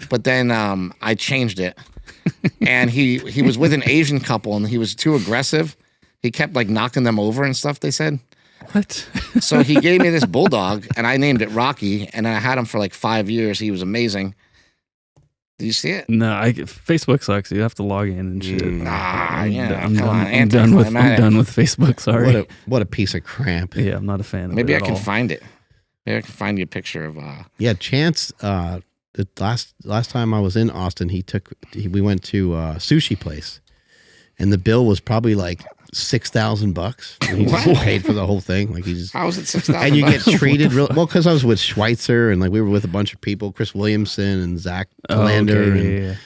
Speaker 3: but then I changed it. And he was with an Asian couple, and he was too aggressive. He kept like knocking them over and stuff, they said.
Speaker 1: What?
Speaker 3: So he gave me this bulldog, and I named it Rocky, and I had him for like 5 years. He was amazing. Did you see it?
Speaker 1: No, Facebook sucks. You have to log in and shit.
Speaker 3: I'm
Speaker 1: done with Facebook. Sorry.
Speaker 2: What a piece of crap.
Speaker 1: Yeah, I'm not a fan of it.
Speaker 3: Maybe I can find it. Maybe I can find you a picture of.
Speaker 2: Yeah, Chance. The last time I was in Austin, we went to a sushi place, and the bill was probably like $6,000. He just paid for the whole thing. Like
Speaker 3: how was it $6,000?
Speaker 2: And you get treated real well because I was with Schweitzer and like we were with a bunch of people, Chris Williamson and Zach Lander,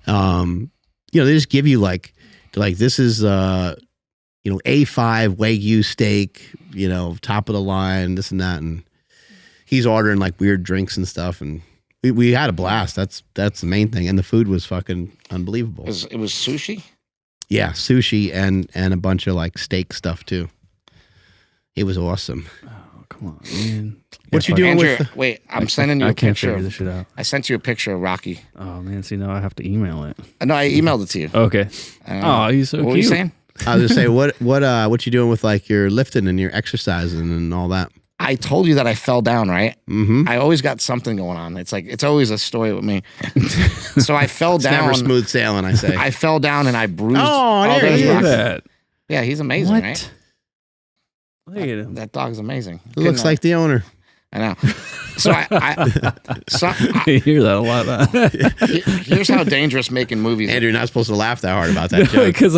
Speaker 2: and they just give you like this is A5 Wagyu steak, top of the line, this and that, and he's ordering like weird drinks and stuff, and we had a blast. That's the main thing, and the food was fucking unbelievable.
Speaker 3: It was sushi.
Speaker 2: Yeah, sushi and a bunch of like steak stuff too. It was awesome.
Speaker 1: Oh, come on, man.
Speaker 2: What you doing
Speaker 3: Andrew, wait, I'm sending you a picture.
Speaker 1: I can't figure this shit out.
Speaker 3: I sent you a picture of Rocky.
Speaker 1: Oh, man. See, now I have to email it.
Speaker 3: No, I emailed it to you.
Speaker 1: Okay. Oh, he's so cute.
Speaker 3: What were you saying?
Speaker 2: I was just saying, what you doing with like your lifting and your exercising and all that?
Speaker 3: I told you that I fell down, right?
Speaker 2: Mm-hmm.
Speaker 3: I always got something going on. It's always a story with me. So I fell down.
Speaker 2: Never smooth sailing, I say.
Speaker 3: I fell down and I bruised.
Speaker 2: Oh, there you
Speaker 1: that.
Speaker 3: Yeah, he's amazing, right?
Speaker 1: Look at him.
Speaker 3: That dog's amazing.
Speaker 2: Looks like the owner.
Speaker 3: I know. So I
Speaker 1: you hear that a lot.
Speaker 3: Here's how dangerous making movies.
Speaker 2: Andrew, you're not supposed to laugh that hard about that joke.
Speaker 1: Because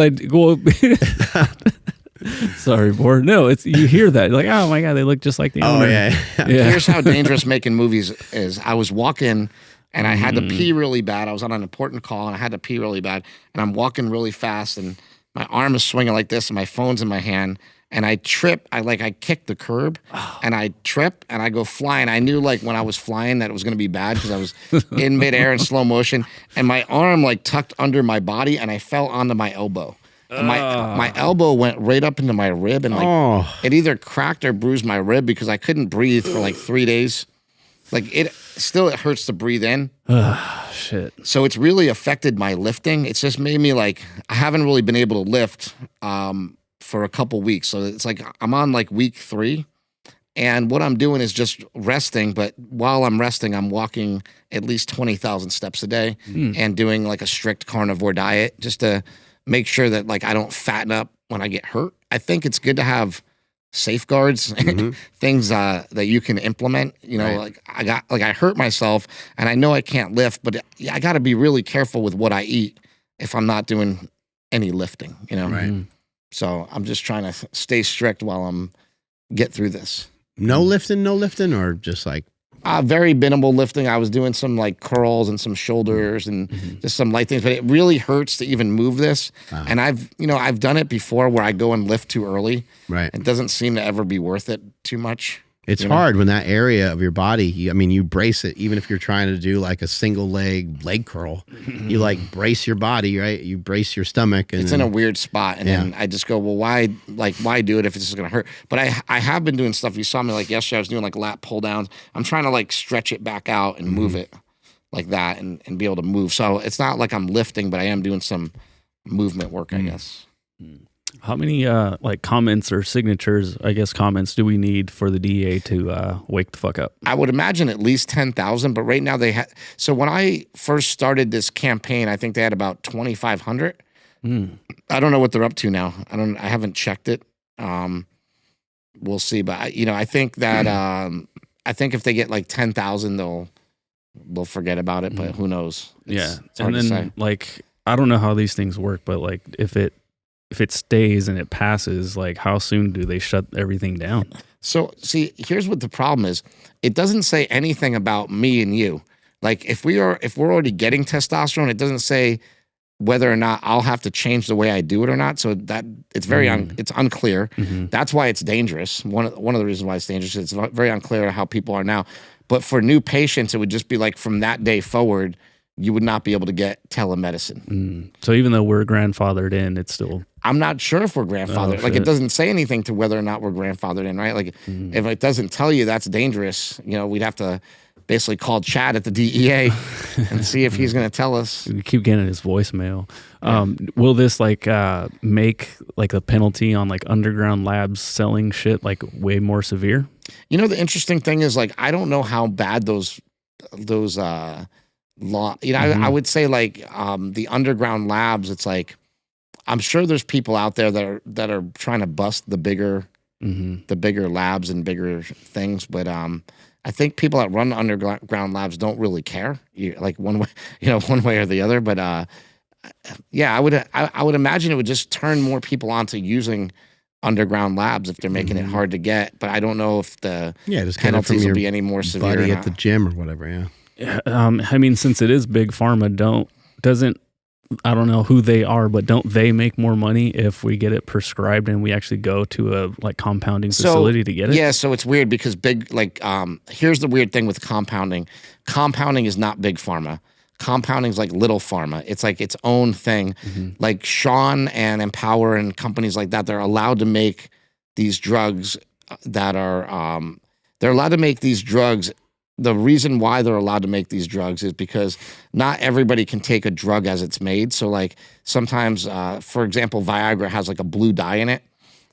Speaker 1: sorry, Bor. No, you hear that. You're like, oh my God, they look just like the owner.
Speaker 2: Oh, yeah.
Speaker 3: Here's how dangerous making movies is. I was walking and I had to pee really bad. I was on an important call and I had to pee really bad. And I'm walking really fast and my arm is swinging like this, and my phone's in my hand, and I trip. I kick the curb, and I trip, and I go flying. I knew like when I was flying that it was going to be bad because I was in midair in slow motion, and my arm like tucked under my body, and I fell onto my elbow. And my elbow went right up into my rib, and like it either cracked or bruised my rib because I couldn't breathe for like 3 days. Like it hurts to breathe in.
Speaker 1: Shit.
Speaker 3: So it's really affected my lifting. It's just made me like I haven't really been able to lift for a couple weeks. So it's like I'm on like week 3, and what I'm doing is just resting. But while I'm resting, I'm walking at least 20,000 steps a day and doing like a strict carnivore diet just to make sure that like I don't fatten up when I get hurt. I think it's good to have safeguards, things that you can implement. You know, like I hurt myself and I know I can't lift, but I got to be really careful with what I eat if I'm not doing any lifting. You know, so I'm just trying to stay strict while I'm get through this.
Speaker 2: No lifting, or just like
Speaker 3: very minimal lifting. I was doing some like curls and some shoulders and just some light things, but it really hurts to even move this. And I've done it before where I go and lift too early. Right. It doesn't seem to ever be worth it too much.
Speaker 2: It's hard when that area of your body, you brace it, even if you're trying to do like a single leg curl, you like brace your body, right? You brace your stomach. And
Speaker 3: it's in a weird spot. And then I just go, well, why do it if it's just going to hurt? But I have been doing stuff. You saw me like yesterday, I was doing like lat pull downs. I'm trying to like stretch it back out and move it like that and be able to move. So it's not like I'm lifting, but I am doing some movement work, I guess.
Speaker 1: How many like comments or signatures, I guess comments, do we need for the DEA to wake the fuck up?
Speaker 3: I would imagine at least 10,000, but right now they had. So when I first started this campaign, I think they had about 2,500. I don't know what they're up to now. I haven't checked it. We'll see, but I think that I think if they get like 10,000, they'll forget about it. But who knows?
Speaker 1: It's hard to say. Like I don't know how these things work, but like if it stays and it passes, like how soon do they shut everything down?
Speaker 3: So see, here's what the problem is. It doesn't say anything about me and you. Like if we're already getting testosterone, it doesn't say whether or not I'll have to change the way I do it or not. So that it's very it's unclear. That's why it's dangerous. One of the reasons why it's dangerous is it's very unclear how people are now. But for new patients, it would just be like from that day forward, you would not be able to get telemedicine.
Speaker 1: So even though we're grandfathered in, it's still...
Speaker 3: I'm not sure if we're grandfathered. Like it doesn't say anything to whether or not we're grandfathered in, right? Like if it doesn't tell you that's dangerous, we'd have to basically call Chad at the DEA and see if he's going to tell us.
Speaker 1: We keep getting his voicemail. Will this like make like a penalty on like underground labs selling shit like way more severe?
Speaker 3: The interesting thing is like I don't know how bad those law. I would say like the underground labs. It's like I'm sure there's people out there that are trying to bust the bigger labs and bigger things, but I think people that run underground labs don't really care, like one way or the other. But I would imagine it would just turn more people onto using underground labs if they're making it hard to get. But I don't know if the penalties will be any more severe.
Speaker 2: Buddy at the gym or whatever.
Speaker 1: I mean, since it is big pharma, I don't know who they are, but don't they make more money if we get it prescribed and we actually go to a like compounding facility to get it?
Speaker 3: Yeah, so it's weird because here's the weird thing with compounding. Compounding is not big pharma. Compounding is like little pharma. It's like its own thing. Like Sean and Empower and companies like that, they're allowed to make these drugs that are they're allowed to make these drugs. The reason why they're allowed to make these drugs is because not everybody can take a drug as it's made. So like sometimes, for example, Viagra has like a blue dye in it.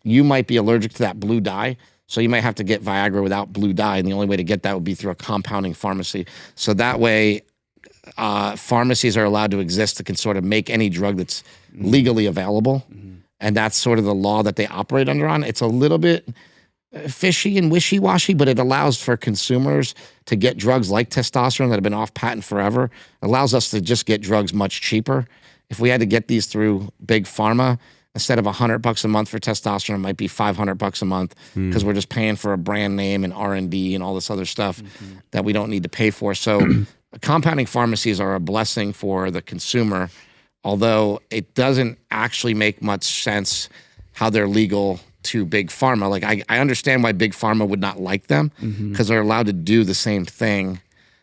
Speaker 3: You might be allergic to that blue dye. So you might have to get Viagra without blue dye. And the only way to get that would be through a compounding pharmacy. So that way pharmacies are allowed to exist that can sort of make any drug that's legally available. And that's sort of the law that they operate under on. It's a little bit fishy and wishy-washy, but it allows for consumers to get drugs like testosterone that have been off patent forever. It allows us to just get drugs much cheaper. If we had to get these through big pharma, instead of $100 a month for testosterone, it might be $500 a month because we're just paying for a brand name and R&D and all this other stuff that we don't need to pay for. So compounding pharmacies are a blessing for the consumer although it doesn't actually make much sense how they're legal to big pharma. Like I understand why big pharma would not like them because they're allowed to do the same thing,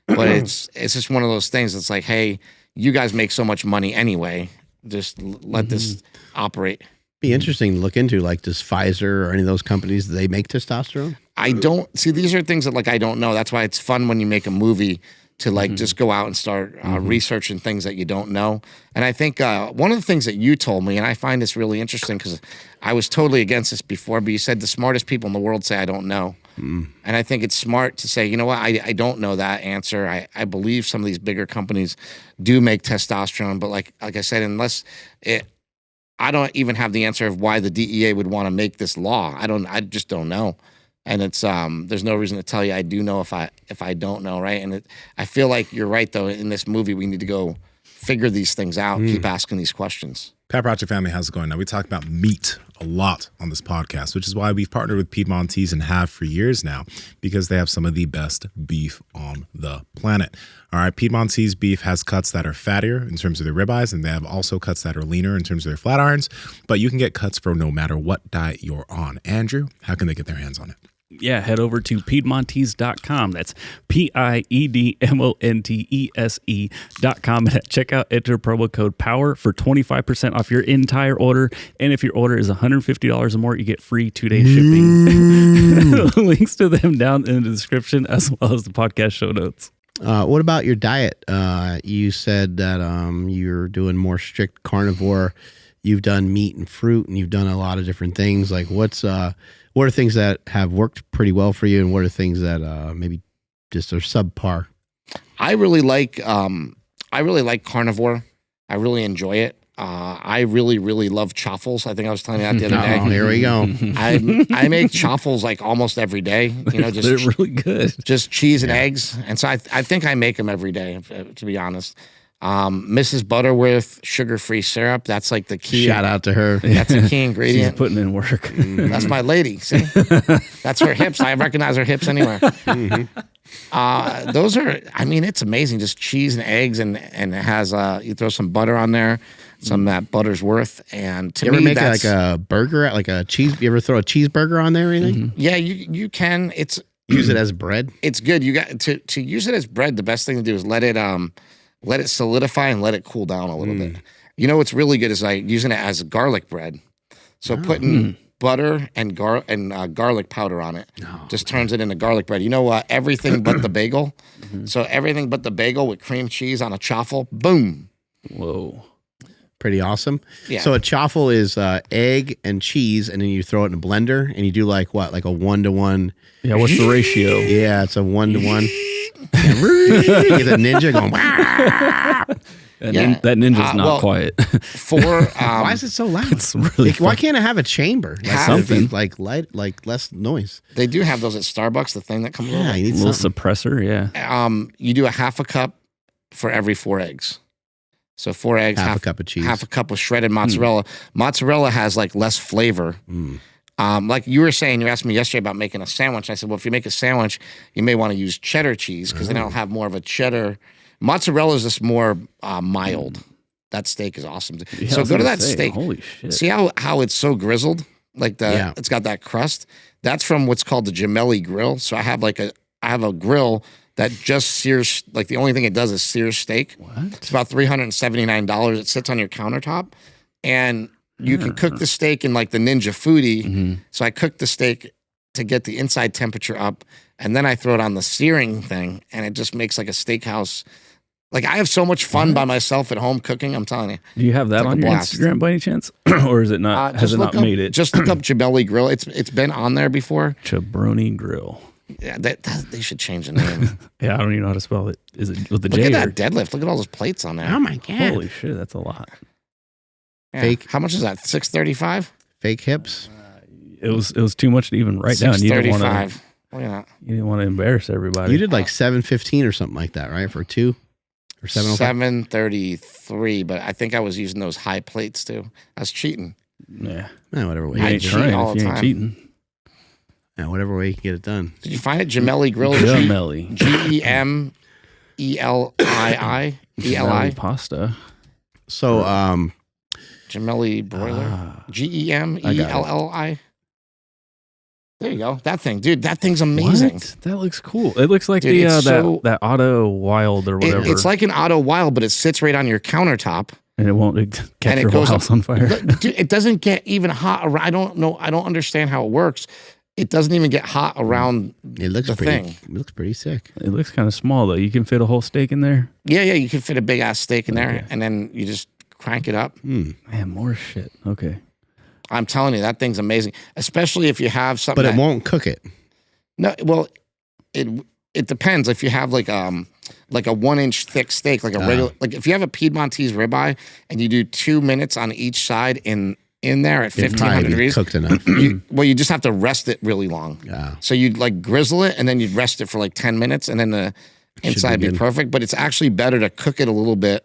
Speaker 3: but it's just one of those things. It's like, hey, you guys make so much money anyway. Just let this operate.
Speaker 2: Be interesting to look into. Like, does Pfizer or any of those companies, do they make testosterone?
Speaker 3: I don't see. These are things that like I don't know. That's why it's fun when you make a movie to like just go out and start researching things that you don't know. And I think one of the things that you told me, and I find this really interesting because I was totally against this before, but you said the smartest people in the world say I don't know. And I think it's smart to say, you know what, I don't know that answer. I believe some of these bigger companies do make testosterone, but like I said, I don't even have the answer of why the DEA would want to make this law. I just don't know. And it's there's no reason to tell you I do know if I don't know, right? And I feel like you're right though. In this movie, we need to go figure these things out, keep asking these questions.
Speaker 4: Paparazzi family, how's it going? Now, we talk about meat a lot on this podcast, which is why we've partnered with Piedmontese and have for years now, because they have some of the best beef on the planet. All right, Piedmontese beef has cuts that are fattier in terms of their ribeyes, and they have also cuts that are leaner in terms of their flat irons, but you can get cuts for no matter what diet you're on. Andrew, how can they get their hands on it?
Speaker 1: Yeah, head over to Piedmontese.com. That's PIEDMONTESE.com. And at checkout, enter promo code POWER for 25% off your entire order. And if your order is $150 or more, you get free 2-day shipping. Links to them down in the description as well as the podcast show notes.
Speaker 2: What about your diet? You said that you're doing more strict carnivore. You've done meat and fruit, and you've done a lot of different things. Like, what are things that have worked pretty well for you, and what are things that maybe just are subpar?
Speaker 3: I really like carnivore. I really enjoy it. I really love chaffles. I think I was telling you that the other day.
Speaker 2: Oh, here we go.
Speaker 3: I make chaffles like almost every day. You know, just
Speaker 1: They're really good.
Speaker 3: Just cheese and eggs, and so I think I make them every day. To be honest, Mrs. Butterworth sugar-free syrup. That's like the key.
Speaker 2: Shout out to her.
Speaker 3: That's a key ingredient.
Speaker 1: She's putting in work.
Speaker 3: That's my lady. See, that's her hips. I recognize her hips anywhere. Those are. I mean, it's amazing. Just cheese and eggs, and it has. You throw some butter on there. Some that butter's worth, and to
Speaker 2: you
Speaker 3: me,
Speaker 2: ever make
Speaker 3: that's
Speaker 2: like a burger, like a cheese? You ever throw a cheeseburger on there or anything?
Speaker 3: Yeah, you can. It's
Speaker 2: use it as bread.
Speaker 3: It's good. You got to use it as bread. The best thing to do is let it solidify and let it cool down a little bit. You know what's really good is like using it as garlic bread. So putting butter and garlic powder on it just turns it into garlic bread. You know what? Everything but the bagel. So everything but the bagel with cream cheese on a chaffle. Boom.
Speaker 1: Whoa.
Speaker 2: Pretty awesome.
Speaker 3: Yeah.
Speaker 2: So a chaffle is egg and cheese, and then you throw it in a blender, and you do like what, like a 1-to-1.
Speaker 1: Yeah, what's the ratio?
Speaker 2: Yeah, it's a 1-to-1. You get a ninja going.
Speaker 1: That ninja's not quiet.
Speaker 2: Why is it so loud?
Speaker 1: It's really
Speaker 2: why can't it have a chamber? Like
Speaker 3: Something.
Speaker 2: like light, like less noise.
Speaker 3: They do have those at Starbucks. The thing that comes
Speaker 2: Yeah,
Speaker 3: over.
Speaker 2: you need
Speaker 1: a little
Speaker 2: something.
Speaker 1: suppressor, yeah.
Speaker 3: You do a half a cup for every 4 eggs. So 4 eggs,
Speaker 2: half a cup of cheese,
Speaker 3: half a cup of shredded mozzarella. Mozzarella has like less flavor. Like you were saying, you asked me yesterday about making a sandwich. I said, well, if you make a sandwich, you may want to use cheddar cheese because then it'll have more of a cheddar. Mozzarella is just more mild. That steak is awesome.
Speaker 1: Yeah,
Speaker 3: so go to that steak.
Speaker 1: Holy shit.
Speaker 3: See how it's so grizzled? Like it's got that crust. That's from what's called the Gemelli grill. So I have a grill that just sears, like the only thing it does is sear steak.
Speaker 1: What?
Speaker 3: It's about $379. It sits on your countertop, and you can cook the steak in like the Ninja Foodie. So I cook the steak to get the inside temperature up, and then I throw it on the searing thing, and it just makes like a steakhouse. Like I have so much fun by myself at home cooking. I'm telling you.
Speaker 1: Do you have that
Speaker 3: like
Speaker 1: on
Speaker 3: a
Speaker 1: your
Speaker 3: blast.
Speaker 1: Instagram by any chance? Or is it not? Has it not made it?
Speaker 3: Just look up Gemelli Grill. It's been on there before.
Speaker 1: Chabroni Grill.
Speaker 3: Yeah, they should change the name.
Speaker 1: Yeah, I don't even know how to spell it. Is it with the
Speaker 3: Look
Speaker 1: J?
Speaker 3: at
Speaker 1: or-
Speaker 3: that deadlift. Look at all those plates on there.
Speaker 2: Oh my god!
Speaker 1: Holy shit, that's a lot.
Speaker 3: Yeah.
Speaker 2: Fake.
Speaker 3: How much is that? $635.
Speaker 2: Fake hips.
Speaker 1: It was too much to even write down. You didn't want
Speaker 3: $635.
Speaker 1: to.
Speaker 3: Look at that.
Speaker 1: You didn't want to embarrass everybody.
Speaker 2: You did like 715 or something like that, right? For 2 or 705.
Speaker 3: $733, but I think I was using those high plates too. I was cheating.
Speaker 1: Yeah,
Speaker 2: Whatever way.
Speaker 1: you
Speaker 3: I
Speaker 1: ain't
Speaker 3: cheat
Speaker 1: trying
Speaker 3: all
Speaker 1: if you
Speaker 3: the
Speaker 1: ain't
Speaker 3: time.
Speaker 1: cheating.
Speaker 2: Yeah, whatever way you can get it done.
Speaker 3: Did you find it? Gemelli Grill.
Speaker 1: Gemelli.
Speaker 3: Gemelli.
Speaker 1: Gemelli pasta.
Speaker 2: So,
Speaker 3: Gemelli broiler. Gemelli. There you go. That thing, dude. That thing's amazing.
Speaker 1: What? That looks cool. It looks like
Speaker 3: Dude,
Speaker 1: that Auto Wild or whatever.
Speaker 3: It's like an Auto Wild, but it sits right on your countertop.
Speaker 1: And it won't catch your whole house on fire.
Speaker 3: Dude, it doesn't get even hot. I don't know. I don't understand how it works. It doesn't even get hot around the thing.
Speaker 2: It looks pretty sick.
Speaker 1: It looks kind of small, though. You can fit a whole steak in there?
Speaker 3: Yeah. You can fit a big-ass steak in there, and then you just crank it up.
Speaker 1: Man, more shit. Okay.
Speaker 3: I'm telling you, that thing's amazing, especially if you have something.
Speaker 2: But it won't cook it.
Speaker 3: No, well, it depends. If you have like a 1-inch thick steak, like a regular, like if you have a Piedmontese ribeye and you do 2 minutes on each side in there at 1500 degrees,
Speaker 2: cooked enough.
Speaker 3: you just have to rest it really long.
Speaker 2: Yeah.
Speaker 3: So you'd like grizzle it and then you'd rest it for like 10 minutes and then the inside be perfect. But it's actually better to cook it a little bit.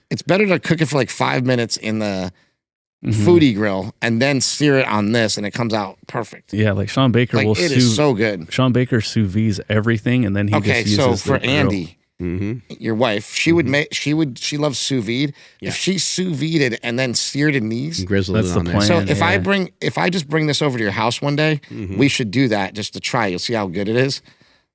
Speaker 3: It's better to cook it for like 5 minutes in the foodie grill and then sear it on this and it comes out perfect.
Speaker 1: Yeah, like Sean Baker will
Speaker 3: it is so good.
Speaker 1: Sean Baker sous vide everything and then he just uses
Speaker 3: so for
Speaker 1: the
Speaker 3: Andy, your wife, she would make she loves sous vide. If she sous vide'd and then seared in these,
Speaker 2: grizzled
Speaker 1: that's
Speaker 2: it
Speaker 1: the
Speaker 2: on
Speaker 1: plan.
Speaker 2: there.
Speaker 3: So if I just bring this over to your house one day, we should do that just to try. You'll see how good it is.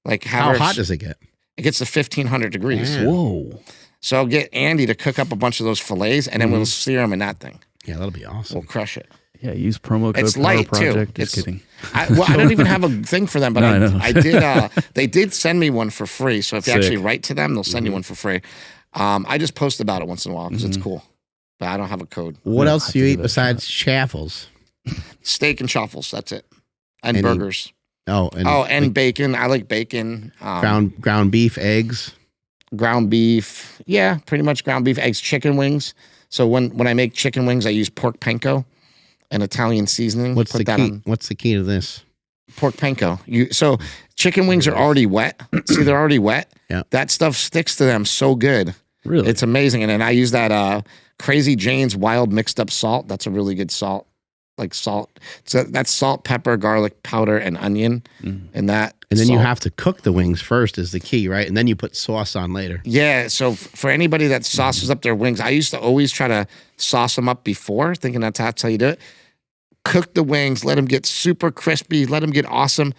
Speaker 3: Like
Speaker 2: how hot does it get?
Speaker 3: It gets to 1500 degrees.
Speaker 2: Yeah.
Speaker 1: Whoa.
Speaker 3: So I'll get Andy to cook up a bunch of those fillets and then we'll sear them in that thing.
Speaker 2: Yeah, that'll be awesome.
Speaker 3: We'll crush it.
Speaker 1: Yeah, use promo code
Speaker 3: It's light
Speaker 1: Power Project.
Speaker 3: too.
Speaker 1: Just kidding.
Speaker 3: I don't even have a thing for them, but
Speaker 1: No, I know.
Speaker 3: I did. They did send me one for free. So if you
Speaker 1: Sick.
Speaker 3: actually write to them, they'll send you one for free. I just post about it once in a while because it's cool, but I don't have a code.
Speaker 2: What
Speaker 1: Yeah,
Speaker 2: else
Speaker 1: I
Speaker 2: do you
Speaker 1: have to
Speaker 2: eat
Speaker 1: give that a
Speaker 2: besides chaffles?
Speaker 3: Steak and truffles. That's it, and
Speaker 2: Any-
Speaker 3: burgers.
Speaker 2: And
Speaker 3: And bacon. I like bacon.
Speaker 2: ground beef, eggs.
Speaker 3: Ground beef. Yeah, pretty much ground beef, eggs, chicken wings. So when I make chicken wings, I use pork panko and Italian seasoning.
Speaker 2: What's
Speaker 3: Put
Speaker 2: the
Speaker 3: that
Speaker 2: key?
Speaker 3: on
Speaker 2: What's the key to this?
Speaker 3: pork panko. So chicken wings are already wet. See, they're already wet.
Speaker 2: Yeah.
Speaker 3: That stuff sticks to them so good.
Speaker 1: Really?
Speaker 3: It's amazing. And then I use that Crazy Jane's wild mixed up salt. That's a really good salt. Like salt. So that's salt, pepper, garlic powder, and onion. And that.
Speaker 2: And then you
Speaker 3: salt.
Speaker 2: have to cook the wings first is the key, right? And then you put sauce on later.
Speaker 3: Yeah. So for anybody that sauces up their wings, I used to always try to sauce them up before, thinking that's how you do it. Cook the wings, let them get super crispy, let them get awesome.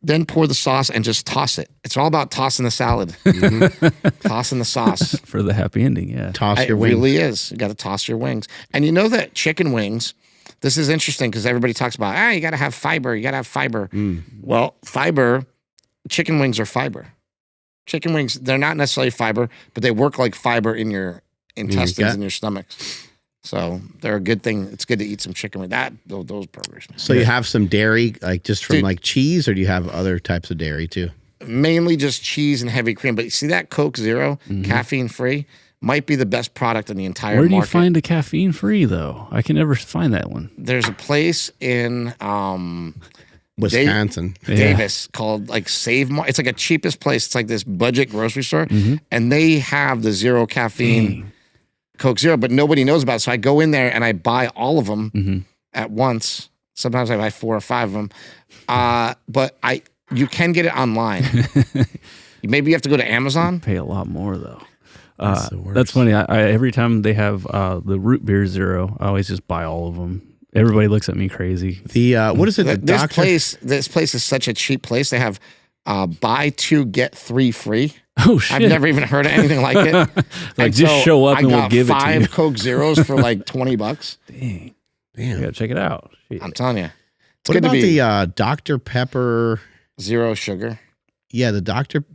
Speaker 3: Then pour the sauce and just toss it. It's all about tossing the salad, tossing the sauce.
Speaker 1: For the happy ending, yeah.
Speaker 2: Toss your
Speaker 3: It
Speaker 2: wings.
Speaker 3: really is. You got to toss your wings. And you know that chicken wings, this is interesting because everybody talks about, you got to have fiber. You got to have fiber. Well, fiber, chicken wings are fiber. Chicken wings, they're not necessarily fiber, but they work like fiber in your intestines and your stomachs. So they're a good thing. It's good to eat some chicken with those burgers. Man.
Speaker 2: So you have some dairy, like just from
Speaker 3: Dude.
Speaker 2: like cheese, or do you have other types of dairy too?
Speaker 3: Mainly just cheese and heavy cream. But you see that Coke Zero, caffeine free, might be the best product in the entire
Speaker 1: Where do you
Speaker 3: market.
Speaker 1: find a caffeine free though? I can never find that one.
Speaker 3: There's a place in
Speaker 2: Wisconsin.
Speaker 3: Davis called like Save Mart. It's like a cheapest place. It's like this budget grocery store, and they have the zero caffeine Coke Zero, but nobody knows about it. So I go in there and I buy all of them at once. Sometimes I buy 4 or 5 of them, but you can get it online. Maybe you have to go to Amazon.
Speaker 1: Pay a lot more though.
Speaker 2: That's the worst.
Speaker 1: That's funny. I every time they have the root beer zero, I always just buy all of them. Everybody looks at me crazy.
Speaker 2: The what is it? The
Speaker 3: This
Speaker 2: doctor.
Speaker 3: place is such a cheap place. They have buy 2 get 3 free.
Speaker 1: Oh shit!
Speaker 3: I've never even heard of anything like it.
Speaker 1: Like,
Speaker 3: And
Speaker 1: just show up and we'll give it to
Speaker 3: I
Speaker 1: you.
Speaker 3: got 5 Coke Zeros for like $20.
Speaker 1: Dang,
Speaker 2: Damn.
Speaker 1: you gotta check it out. Shit.
Speaker 3: I'm telling you, it's
Speaker 2: What
Speaker 3: good to
Speaker 2: about
Speaker 3: be
Speaker 2: the Dr. Pepper?
Speaker 3: zero sugar.
Speaker 2: Yeah,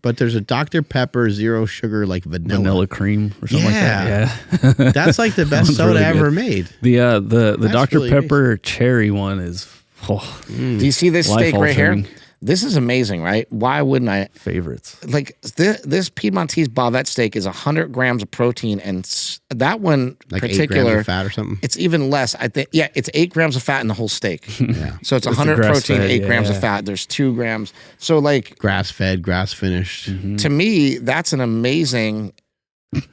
Speaker 2: but there's a Dr. Pepper zero sugar like
Speaker 1: Vanilla cream or something like that. Yeah,
Speaker 2: That's like the best
Speaker 1: one's
Speaker 2: soda
Speaker 1: really
Speaker 2: ever
Speaker 1: good.
Speaker 2: made.
Speaker 1: The
Speaker 2: That's
Speaker 1: Dr.
Speaker 2: really
Speaker 1: Pepper cherry one is
Speaker 3: Do you see this steak right here?
Speaker 1: life-altering.
Speaker 3: This is amazing, right? Why wouldn't I?
Speaker 1: favorites.
Speaker 3: Like this Piedmontese Bavette steak is 100 grams of protein, and that one
Speaker 2: Like 8 grams
Speaker 3: particular,
Speaker 2: of fat or something.
Speaker 3: it's even less. I think, yeah, it's 8 grams of fat in the whole steak.
Speaker 2: Yeah.
Speaker 3: So it's
Speaker 1: the
Speaker 3: 100 protein,
Speaker 1: grass-fed,
Speaker 3: 8 grams of
Speaker 1: yeah.
Speaker 3: fat. There's 2 grams. So like
Speaker 2: Grass fed, grass finished.
Speaker 3: to me, that's an amazing,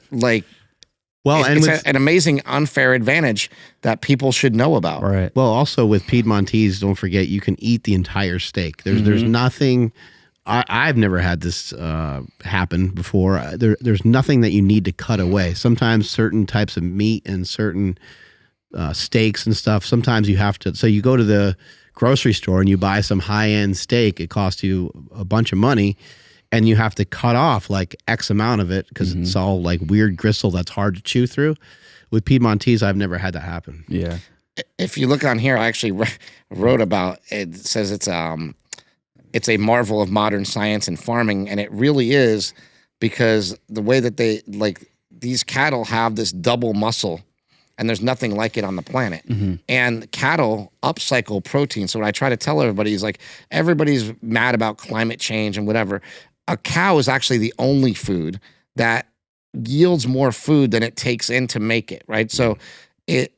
Speaker 3: like
Speaker 2: Well, and
Speaker 3: it's
Speaker 2: with,
Speaker 3: an amazing unfair advantage that people should know about.
Speaker 1: Right.
Speaker 2: well, also with Piedmontese, don't forget you can eat the entire steak. There's nothing I've never had this happen before. There's nothing that you need to cut away. Sometimes certain types of meat and certain steaks and stuff, sometimes you have to. So you go to the grocery store and you buy some high-end steak. It costs you a bunch of money, and you have to cut off like X amount of it because it's all like weird gristle that's hard to chew through. With Piedmontese, I've never had that happen.
Speaker 1: Yeah.
Speaker 3: If you look on here, I actually wrote about it. It says it's a marvel of modern science and farming, and it really is, because the way that they, like, these cattle have this double muscle, and there's nothing like it on the planet. And cattle upcycle protein. So what I try to tell everybody is, like, everybody's mad about climate change and whatever. A cow is actually the only food that yields more food than it takes in to make it, right? So if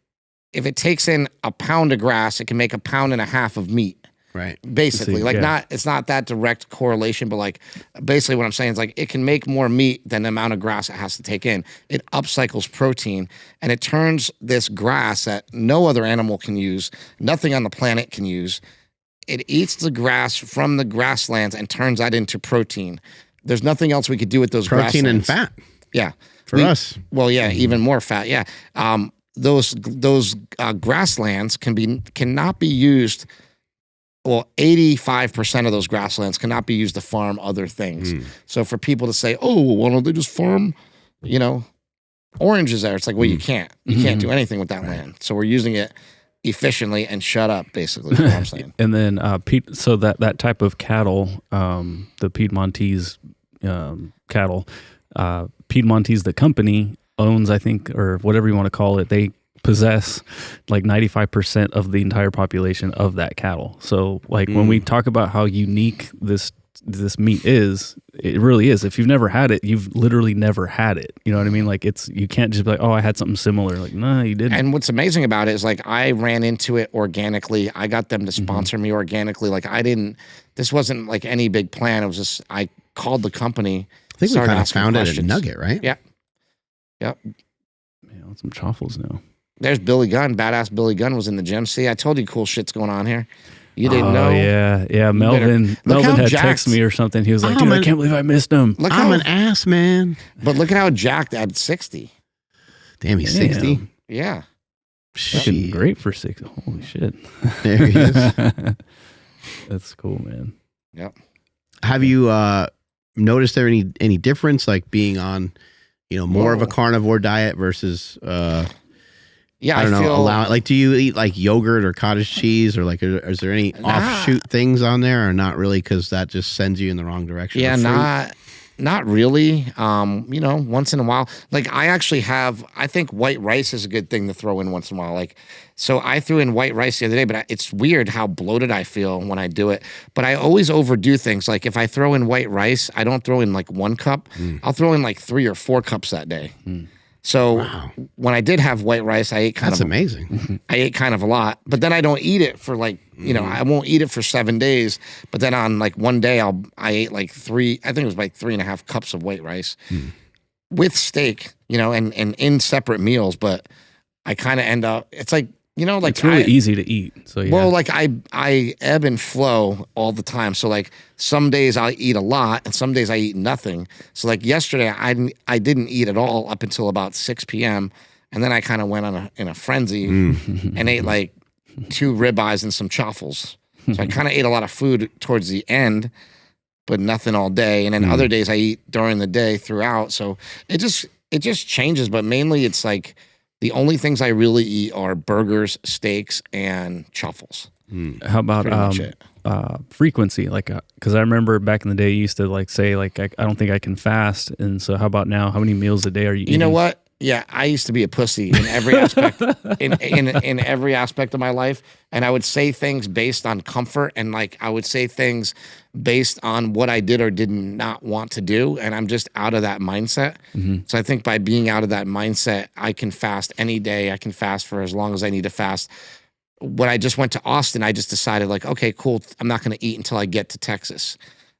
Speaker 3: it takes in a pound of grass, it can make 1.5 pounds of meat.
Speaker 2: Right.
Speaker 3: Basically, like, it's not that direct correlation, but like basically what I'm saying is, like, it can make more meat than the amount of grass it has to take in. It upcycles protein, and it turns this grass that no other animal can use, nothing on the planet can use. It eats the grass from the grasslands and turns that into protein. There's nothing else we could do with those
Speaker 2: protein and
Speaker 3: grasslands.
Speaker 2: fat.
Speaker 3: Yeah.
Speaker 2: For us.
Speaker 3: Well, yeah, even more fat. Yeah. Those grasslands cannot be used. Well, 85% of those grasslands cannot be used to farm other things. So for people to say, "Oh, why don't they just farm, oranges there?" It's like, well, you can't. You can't do anything with that land. So we're using it efficiently, and shut up, basically, is what I'm saying.
Speaker 1: And then so that type of cattle, the Piedmontese cattle, Piedmontese, the company, owns, I think, or whatever you want to call it, they possess like 95% of the entire population of that cattle. So like when we talk about how unique this meat is, it really is. If you've never had it, you've literally never had it. You know what I mean? Like, you can't just be like, "Oh, I had something similar." Like, no, you didn't.
Speaker 3: And what's amazing about it is, like, I ran into it organically. I got them to sponsor me organically. Like, this wasn't like any big plan. It was just, I called the company.
Speaker 2: I think we kind of found it at Nugget, right?
Speaker 3: Yeah. Yep.
Speaker 1: Yeah, want some chaffles now.
Speaker 3: There's Billy Gunn. Badass Billy Gunn was in the gym. See, I told you cool shit's going on here. You didn't know.
Speaker 1: Yeah. Melvin had texted me or something. He was like, "Dude, I can't believe I missed him."
Speaker 2: I'm an ass, man.
Speaker 3: But look at how jacked at 60.
Speaker 2: Damn, he's 60.
Speaker 3: Yeah.
Speaker 1: Fucking great for 60. Holy shit.
Speaker 2: There he is.
Speaker 1: That's cool, man.
Speaker 3: Yep.
Speaker 2: Have you noticed there any difference, like being on, more of a carnivore diet versus I don't know, like, do you eat like yogurt or cottage cheese, or like, is there any offshoot things on there, or not really, because that just sends you in the wrong direction?
Speaker 3: Yeah, not really. Once in a while, like, I think white rice is a good thing to throw in once in a while. Like, so I threw in white rice the other day, but it's weird how bloated I feel when I do it. But I always overdo things. Like, if I throw in white rice, I don't throw in like 1 cup. I'll throw in like 3 or 4 cups that day. So when I did have white rice, I ate
Speaker 2: That's amazing.
Speaker 3: I ate kind of a lot, but then I don't eat it for like, I won't eat it for 7 days. But then on like one day, I ate like 3, I think it was like 3.5 cups of white rice with steak, and in separate meals. But I kind of end up, it's like, like,
Speaker 1: it's really easy to eat. So yeah.
Speaker 3: Well, like, I ebb and flow all the time. So like, some days I'll eat a lot, and some days I eat nothing. So like yesterday, I didn't eat at all up until about 6 p.m. And then I kind of went in a frenzy and ate like 2 ribeyes and some chaffles. So I kind of ate a lot of food towards the end, but nothing all day. And then other days I eat during the day throughout. So it just changes. But mainly it's like, the only things I really eat are burgers, steaks, and chaffles.
Speaker 1: How about frequency? Like, because I remember back in the day, you used to like say like, I don't think I can fast. And so how about now? How many meals a day are you eating?
Speaker 3: You know what? Yeah, I used to be a pussy in every aspect, in every aspect of my life, and I would say things based on comfort, and like I would say things based on what I did or did not want to do, and I'm just out of that mindset. So I think by being out of that mindset, I can fast any day. I can fast for as long as I need to fast. When I just went to Austin, I just decided like, okay, cool, I'm not going to eat until I get to Texas.